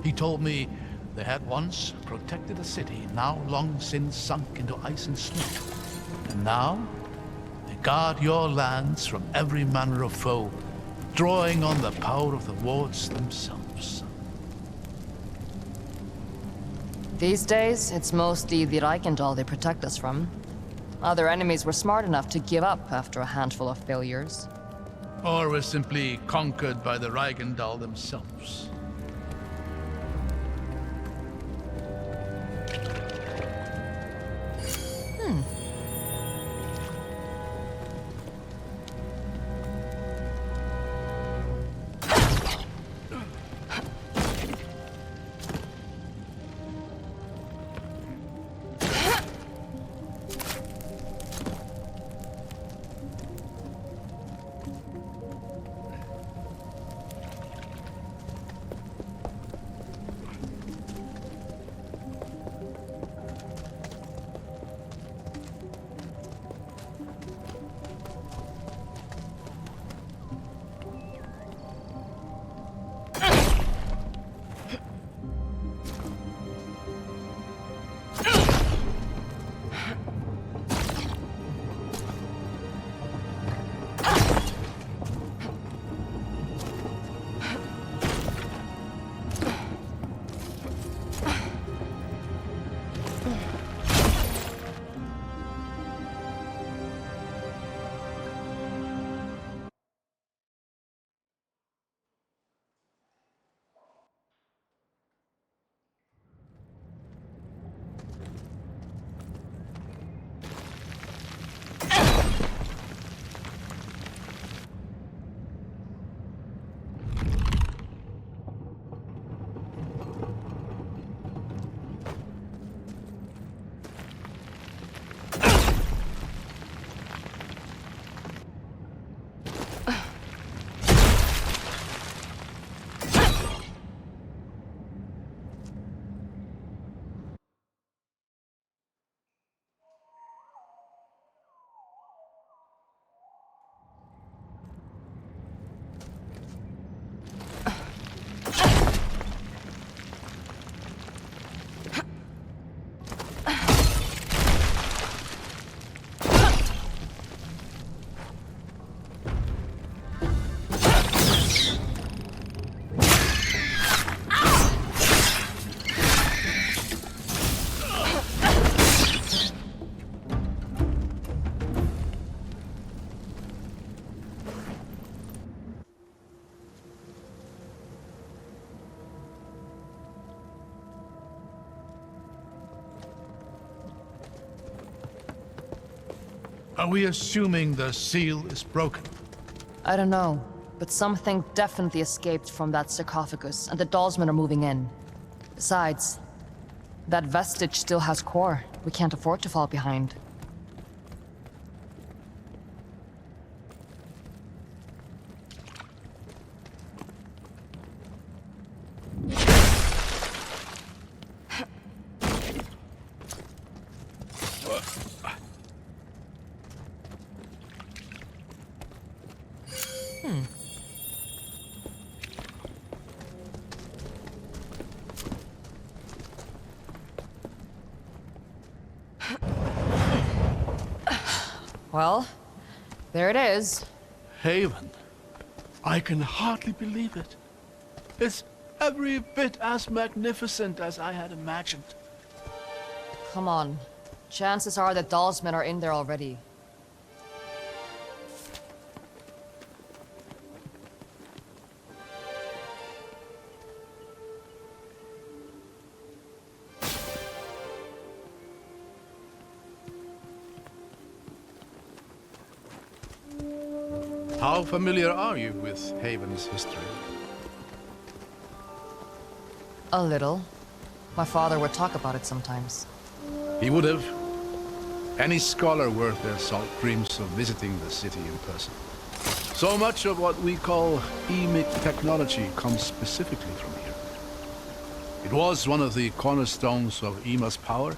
He told me they had once protected a city now long since sunk into ice and snow. And now, they guard your lands from every manner of foe, drawing on the power of the wards themselves. These days, it's mostly the Reikendal they protect us from. Other enemies were smart enough to give up after a handful of failures. Or were simply conquered by the Reikendal themselves. Are we assuming the seal is broken? I don't know, but something definitely escaped from that sarcophagus, and the Dalsmen are moving in. Besides, that vestige still has core. We can't afford to fall behind. Well, there it is. Haven. I can hardly believe it. It's every bit as magnificent as I had imagined. Come on. Chances are that Dalsmen are in there already. How familiar are you with Haven's history? A little. My father would talk about it sometimes. He would have. Any scholar worth their salt dreams of visiting the city in person. So much of what we call emic technology comes specifically from here. It was one of the cornerstones of Yma's power,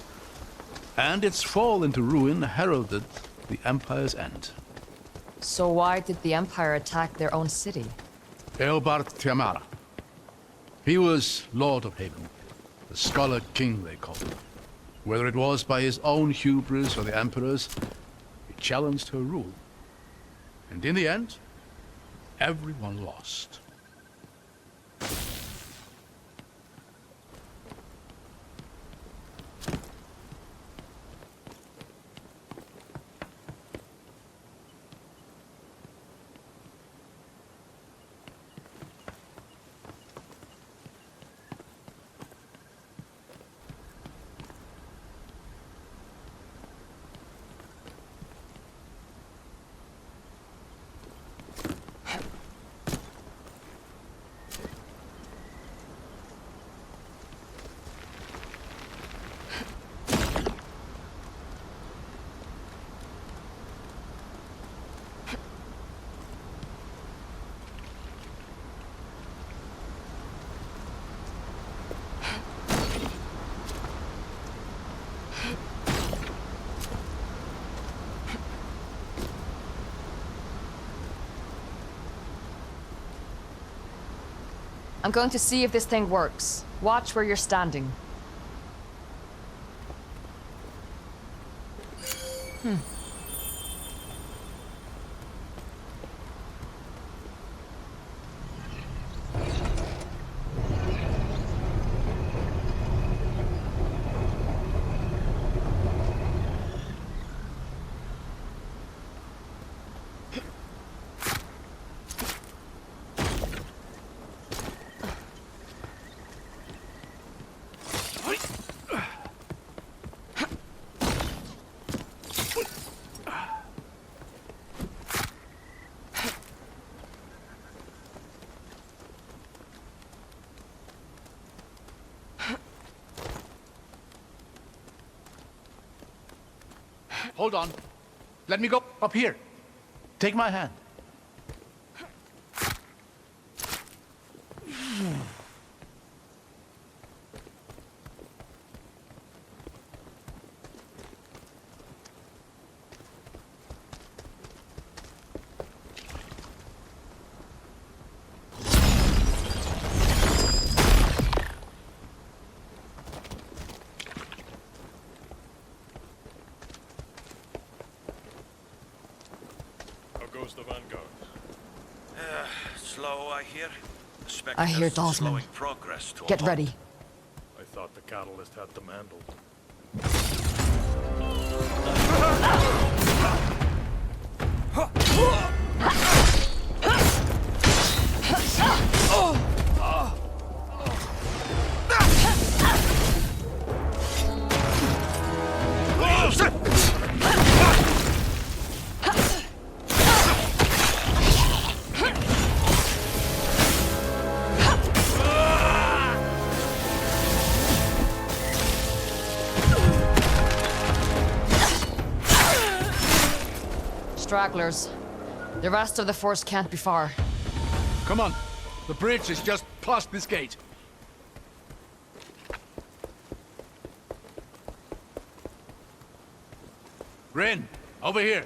and its fall into ruin heralded the Empire's end. So why did the Empire attack their own city? Eobard Tiamara. He was Lord of Haven, the Scholar King they called him. Whether it was by his own hubris or the Emperor's, he challenged her rule. And in the end, everyone lost. I'm going to see if this thing works. Watch where you're standing. Hold on. Let me go up here. Take my hand. The vanguard. Slow, I hear. I hear Dalsman. Progress to Get ready. I thought the catalyst had them handled. Stragglers. The rest of the force can't be far. Come on. The bridge is just past this gate. Rin, over here.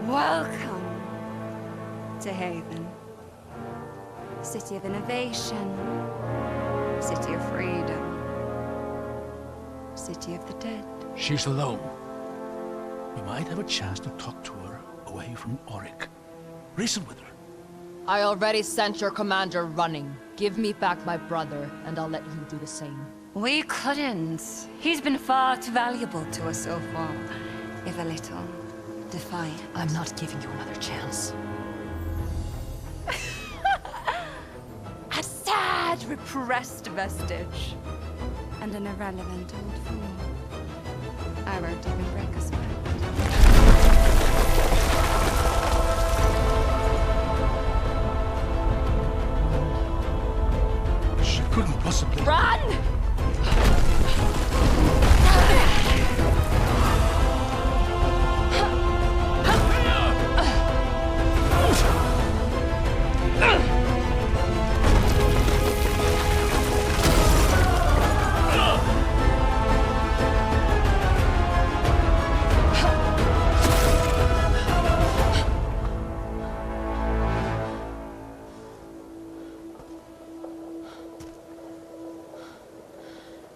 Welcome to Haven. City of innovation. City of freedom. City of the dead. She's alone. We might have a chance to talk to her away from Auric. Reason with her. I already sent your commander running. Give me back my brother, and I'll let you do the same. We couldn't. He's been far too valuable to us so far. If a little defiant. I'm not giving you another chance. A sad repressed vestige. And an irrelevant old fool. I won't even break a sweat. She couldn't possibly... Run!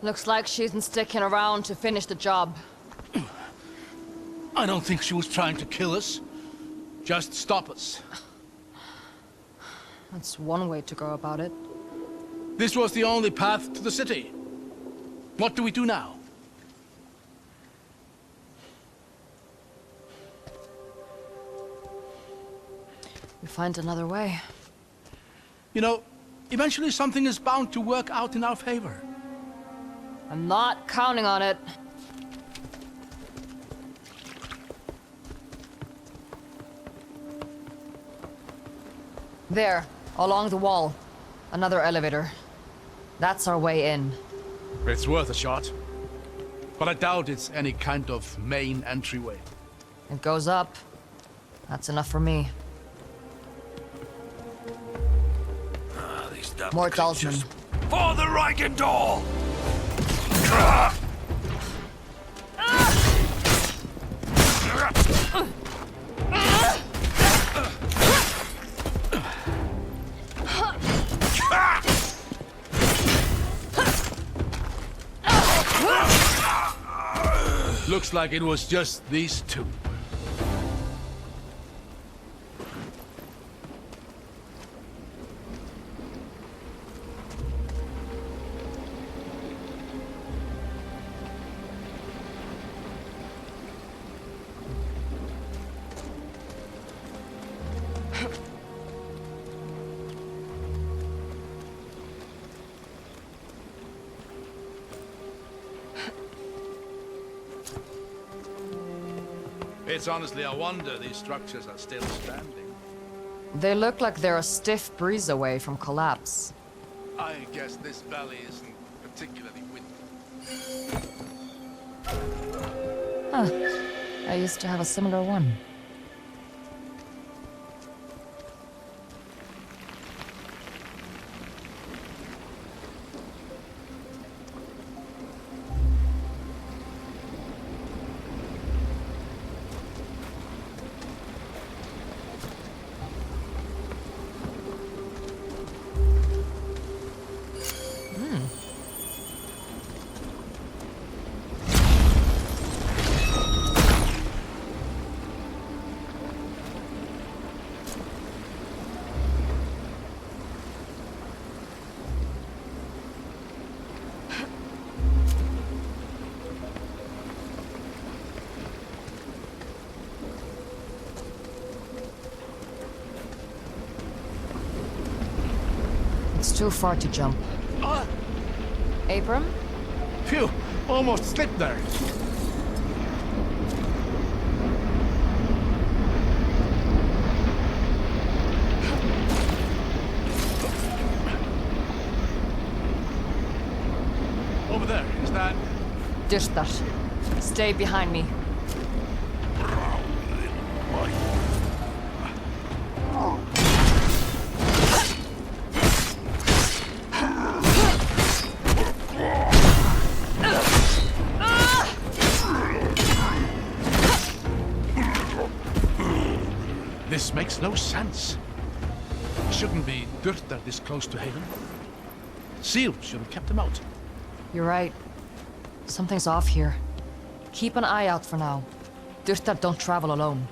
Looks like she isn't sticking around to finish the job. I don't think she was trying to kill us. Just stop us. That's one way to go about it. This was the only path to the city. What do we do now? We find another way. You know, eventually something is bound to work out in our favor. I'm not counting on it. There, along the wall. Another elevator. That's our way in. It's worth a shot. But I doubt it's any kind of main entryway. It goes up. That's enough for me. These dumb More creatures. Dalsman. For the Reichendall! Looks like it was just these two. It's honestly a wonder these structures are still standing. They look like they're a stiff breeze away from collapse. I guess this valley isn't particularly windy. Huh. I used to have a similar one. It's too far to jump. Abram? Phew! Almost slipped there. Over there, is that... Dyrtar. Stay behind me. This makes no sense. Shouldn't be Dyrtar this close to Haven. Seal should have kept him out. You're right. Something's off here. Keep an eye out for now. Dyrtar don't travel alone.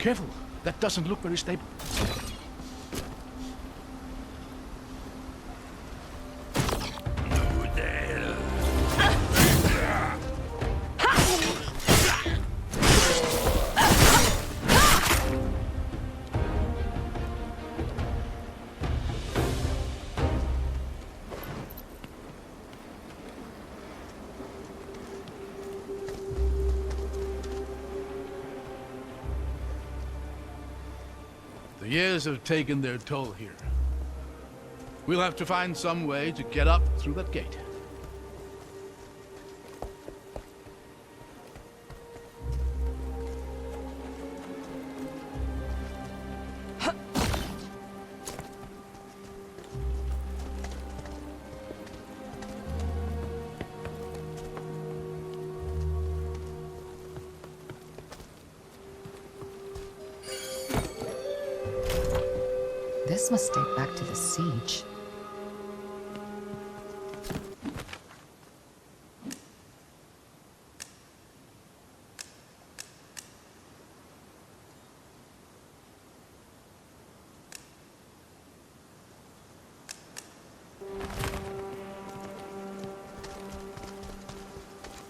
Careful. That doesn't look very stable. The years have taken their toll here. We'll have to find some way to get up through that gate. This must date back to the siege.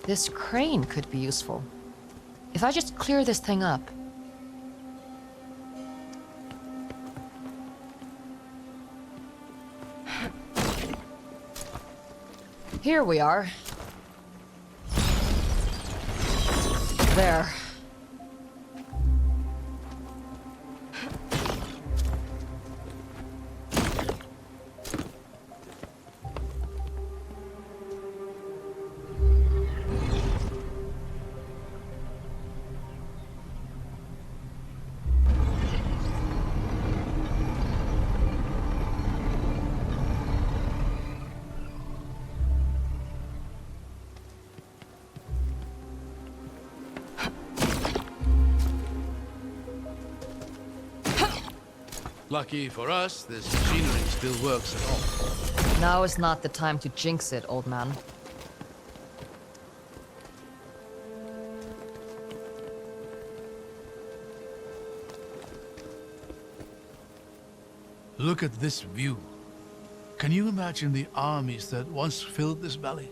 This crane could be useful. If I just clear this thing up. Here we are. There. Lucky for us, this machinery still works at all. Now is not the time to jinx it, old man. Look at this view. Can you imagine the armies that once filled this valley?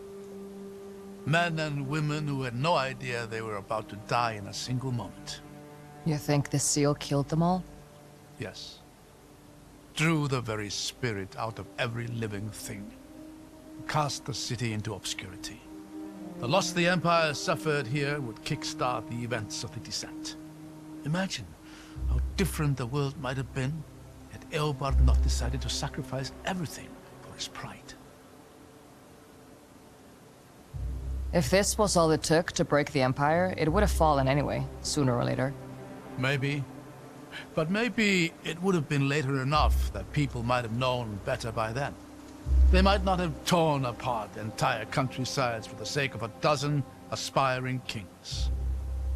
Men and women who had no idea they were about to die in a single moment. You think the seal killed them all? Yes. Drew the very spirit out of every living thing. Cast the city into obscurity. The loss the Empire suffered here would kickstart the events of the descent. Imagine how different the world might have been had Eobard not decided to sacrifice everything for his pride. If this was all it took to break the Empire, it would have fallen anyway, sooner or later. Maybe. But maybe it would have been later enough that people might have known better by then. They might not have torn apart entire countrysides for the sake of a dozen aspiring kings.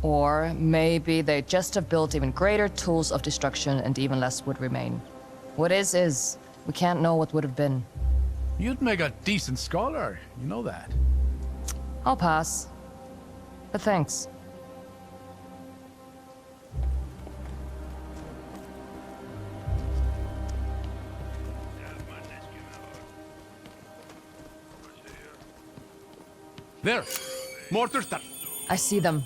Or maybe they just have built even greater tools of destruction and even less would remain. What is. We can't know what would have been. You'd make a decent scholar, you know that. I'll pass. But thanks. There! Mortars done. I see them.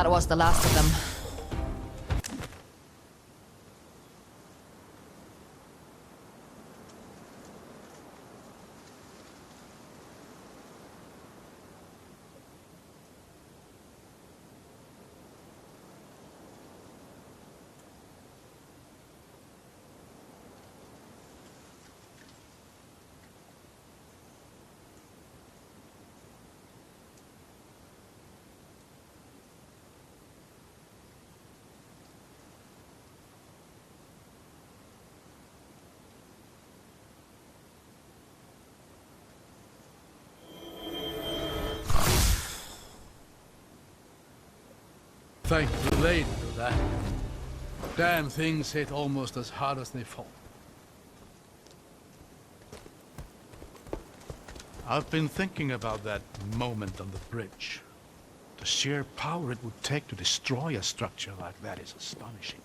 that was the last of them. Thank the lady for that. Damn things hit almost as hard as they fall. I've been thinking about that moment on the bridge. The sheer power it would take to destroy a structure like that is astonishing.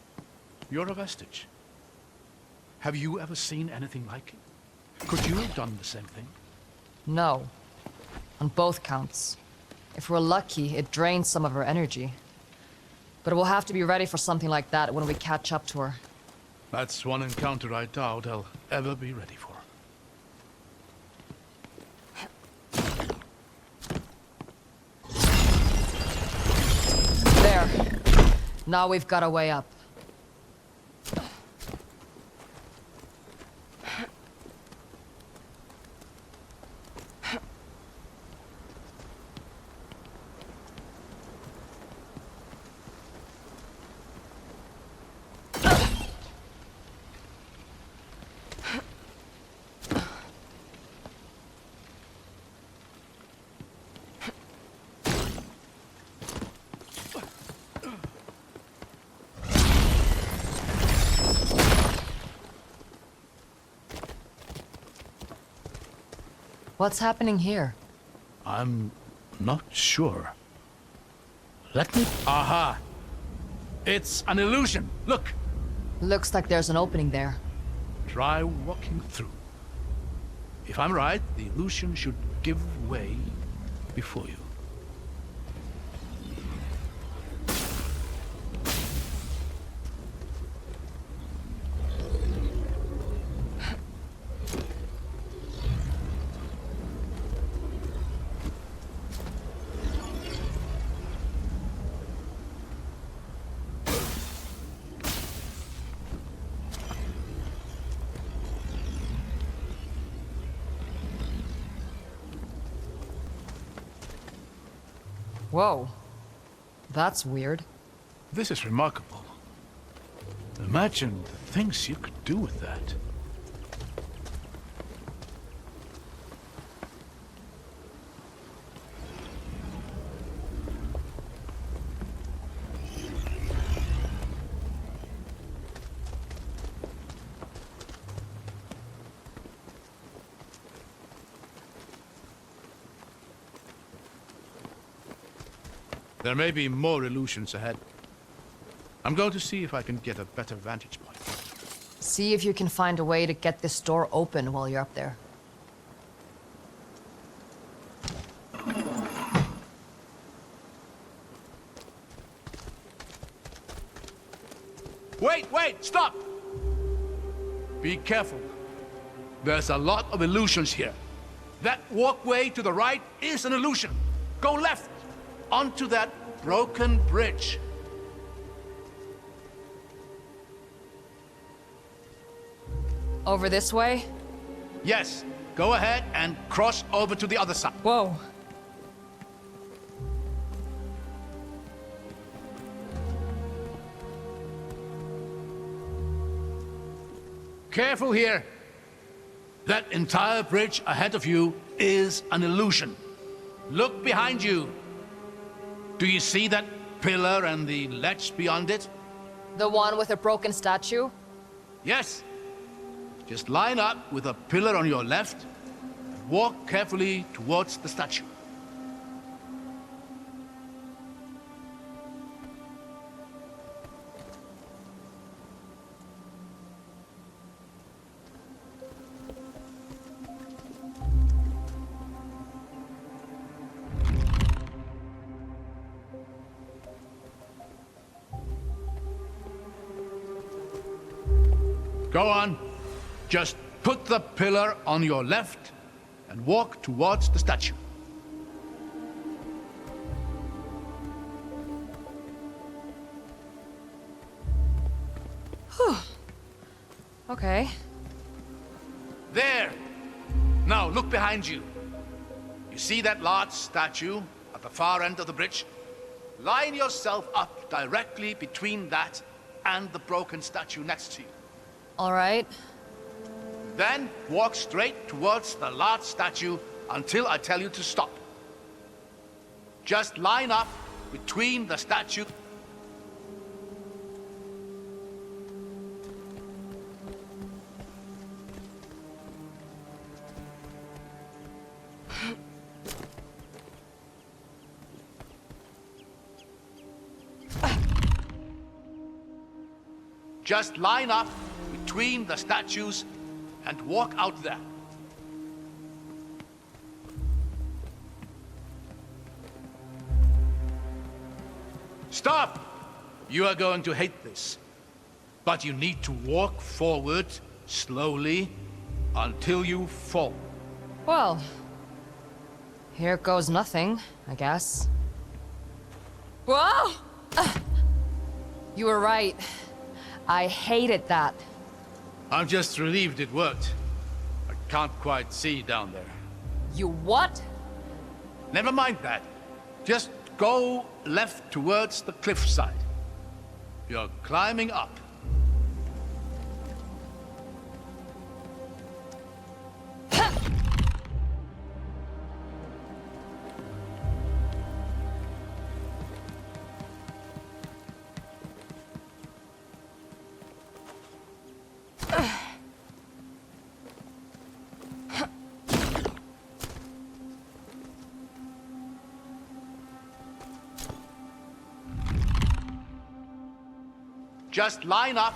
You're a vestige. Have you ever seen anything like it? Could you have done the same thing? No. On both counts. If we're lucky, it drains some of her energy. But we'll have to be ready for something like that when we catch up to her. That's one encounter I doubt I'll ever be ready for. There. Now we've got a way up. What's happening here? I'm not sure. Let me... Aha! It's an illusion! Look! Looks like there's an opening there. Try walking through. If I'm right, the illusion should give way before you. Whoa. That's weird. This is remarkable. Imagine the things you could do with that. There may be more illusions ahead. I'm going to see if I can get a better vantage point. See if you can find a way to get this door open while you're up there. Wait, stop! Be careful. There's a lot of illusions here. That walkway to the right is an illusion. Go left, onto that broken bridge. Over this way? Yes, go ahead and cross over to the other side. Whoa. Careful here. That entire bridge ahead of you is an illusion. Look behind you. Do you see that pillar and the ledge beyond it? The one with a broken statue? Yes. Just line up with a pillar on your left and walk carefully towards the statue. Go on. Just put the pillar on your left and walk towards the statue. Whew. Okay. There! Now look behind you. You see that large statue at the far end of the bridge? Line yourself up directly between that and the broken statue next to you. All right. Then walk straight towards the large statue until I tell you to stop. Just line up between the statue. Just line up between the statues and walk out there. Stop! You are going to hate this. But you need to walk forward slowly until you fall. Well, here goes nothing, I guess. Whoa! You were right. I hated that. I'm just relieved it worked. I can't quite see down there. You what? Never mind that. Just go left towards the cliffside. You're climbing up. Just line up.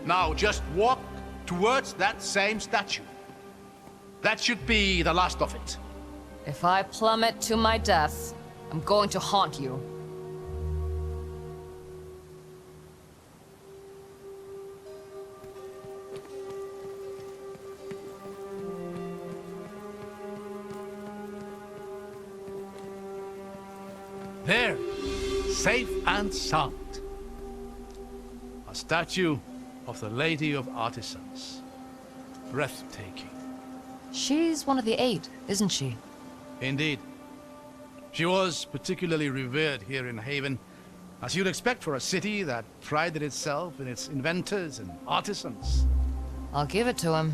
Now just walk towards that same statue. That should be the last of it. If I plummet to my death, I'm going to haunt you. There, safe and sound. A statue of the Lady of Artisans. Breathtaking. She's one of the 8, isn't she? Indeed. She was particularly revered here in Haven, as you'd expect for a city that prided itself in its inventors and artisans. I'll give it to him.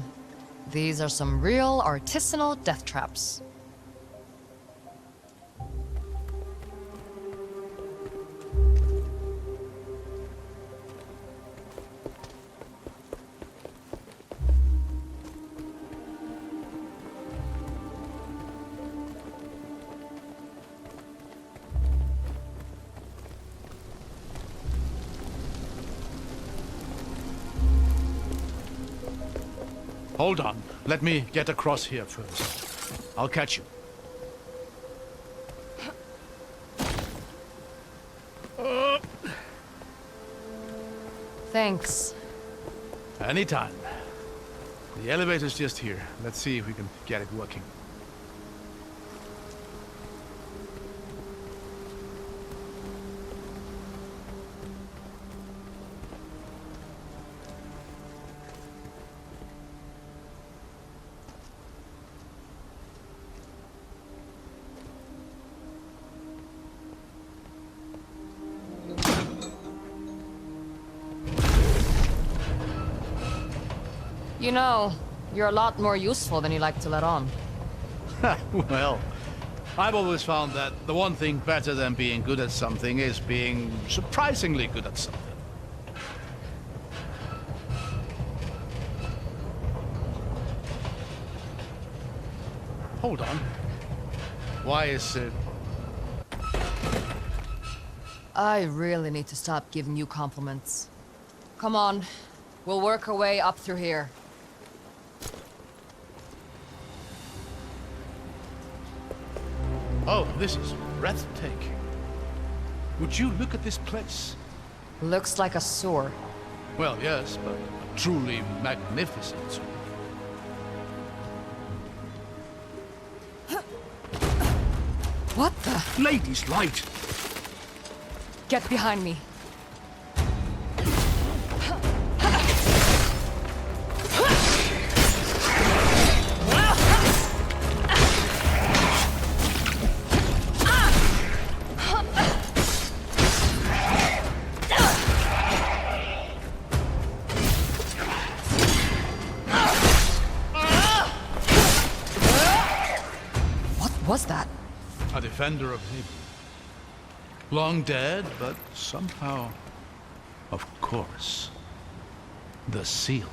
These are some real artisanal death traps. Hold on. Let me get across here first. I'll catch you. Thanks. Anytime. The elevator's just here. Let's see if we can get it working. You know, you're a lot more useful than you like to let on. Well, I've always found that the one thing better than being good at something is being surprisingly good at something. Hold on. Why is it... I really need to stop giving you compliments. Come on, we'll work our way up through here. Oh, this is breathtaking. Would you look at this place? Looks like a sewer. Well, yes, but a truly magnificent sewer. What the? Ladies' light! Get behind me. What was that? A defender of Haven. Long dead, but somehow, of course. The seal.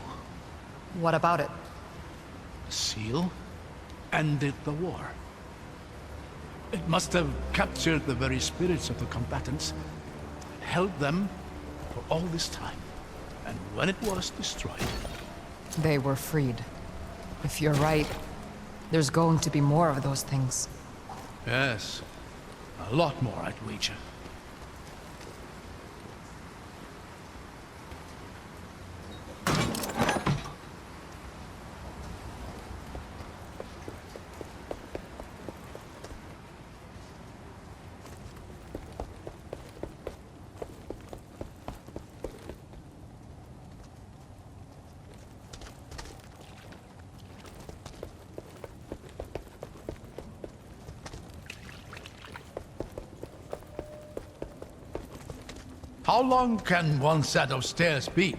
What about it? The seal ended the war. It must have captured the very spirits of the combatants, held them for all this time. And when it was destroyed... They were freed. If you're right, there's going to be more of those things. Yes. A lot more, I'd wager. How long can one set of stairs be?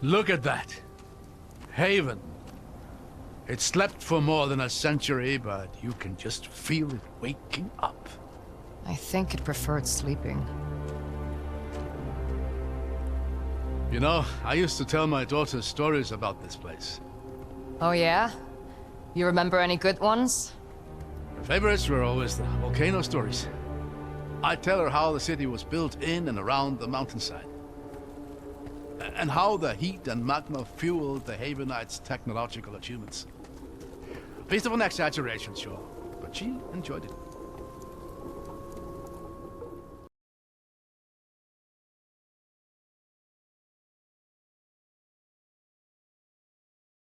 Look at that. Haven. It slept for more than a century, but you can just feel it waking up. I think it preferred sleeping. You know, I used to tell my daughter stories about this place. Oh yeah? You remember any good ones? Her favorites were always the volcano stories. I'd tell her how the city was built in and around the mountainside. And how the heat and magma fueled the Havenites' technological achievements. A piece of an exaggeration, sure, but she enjoyed it.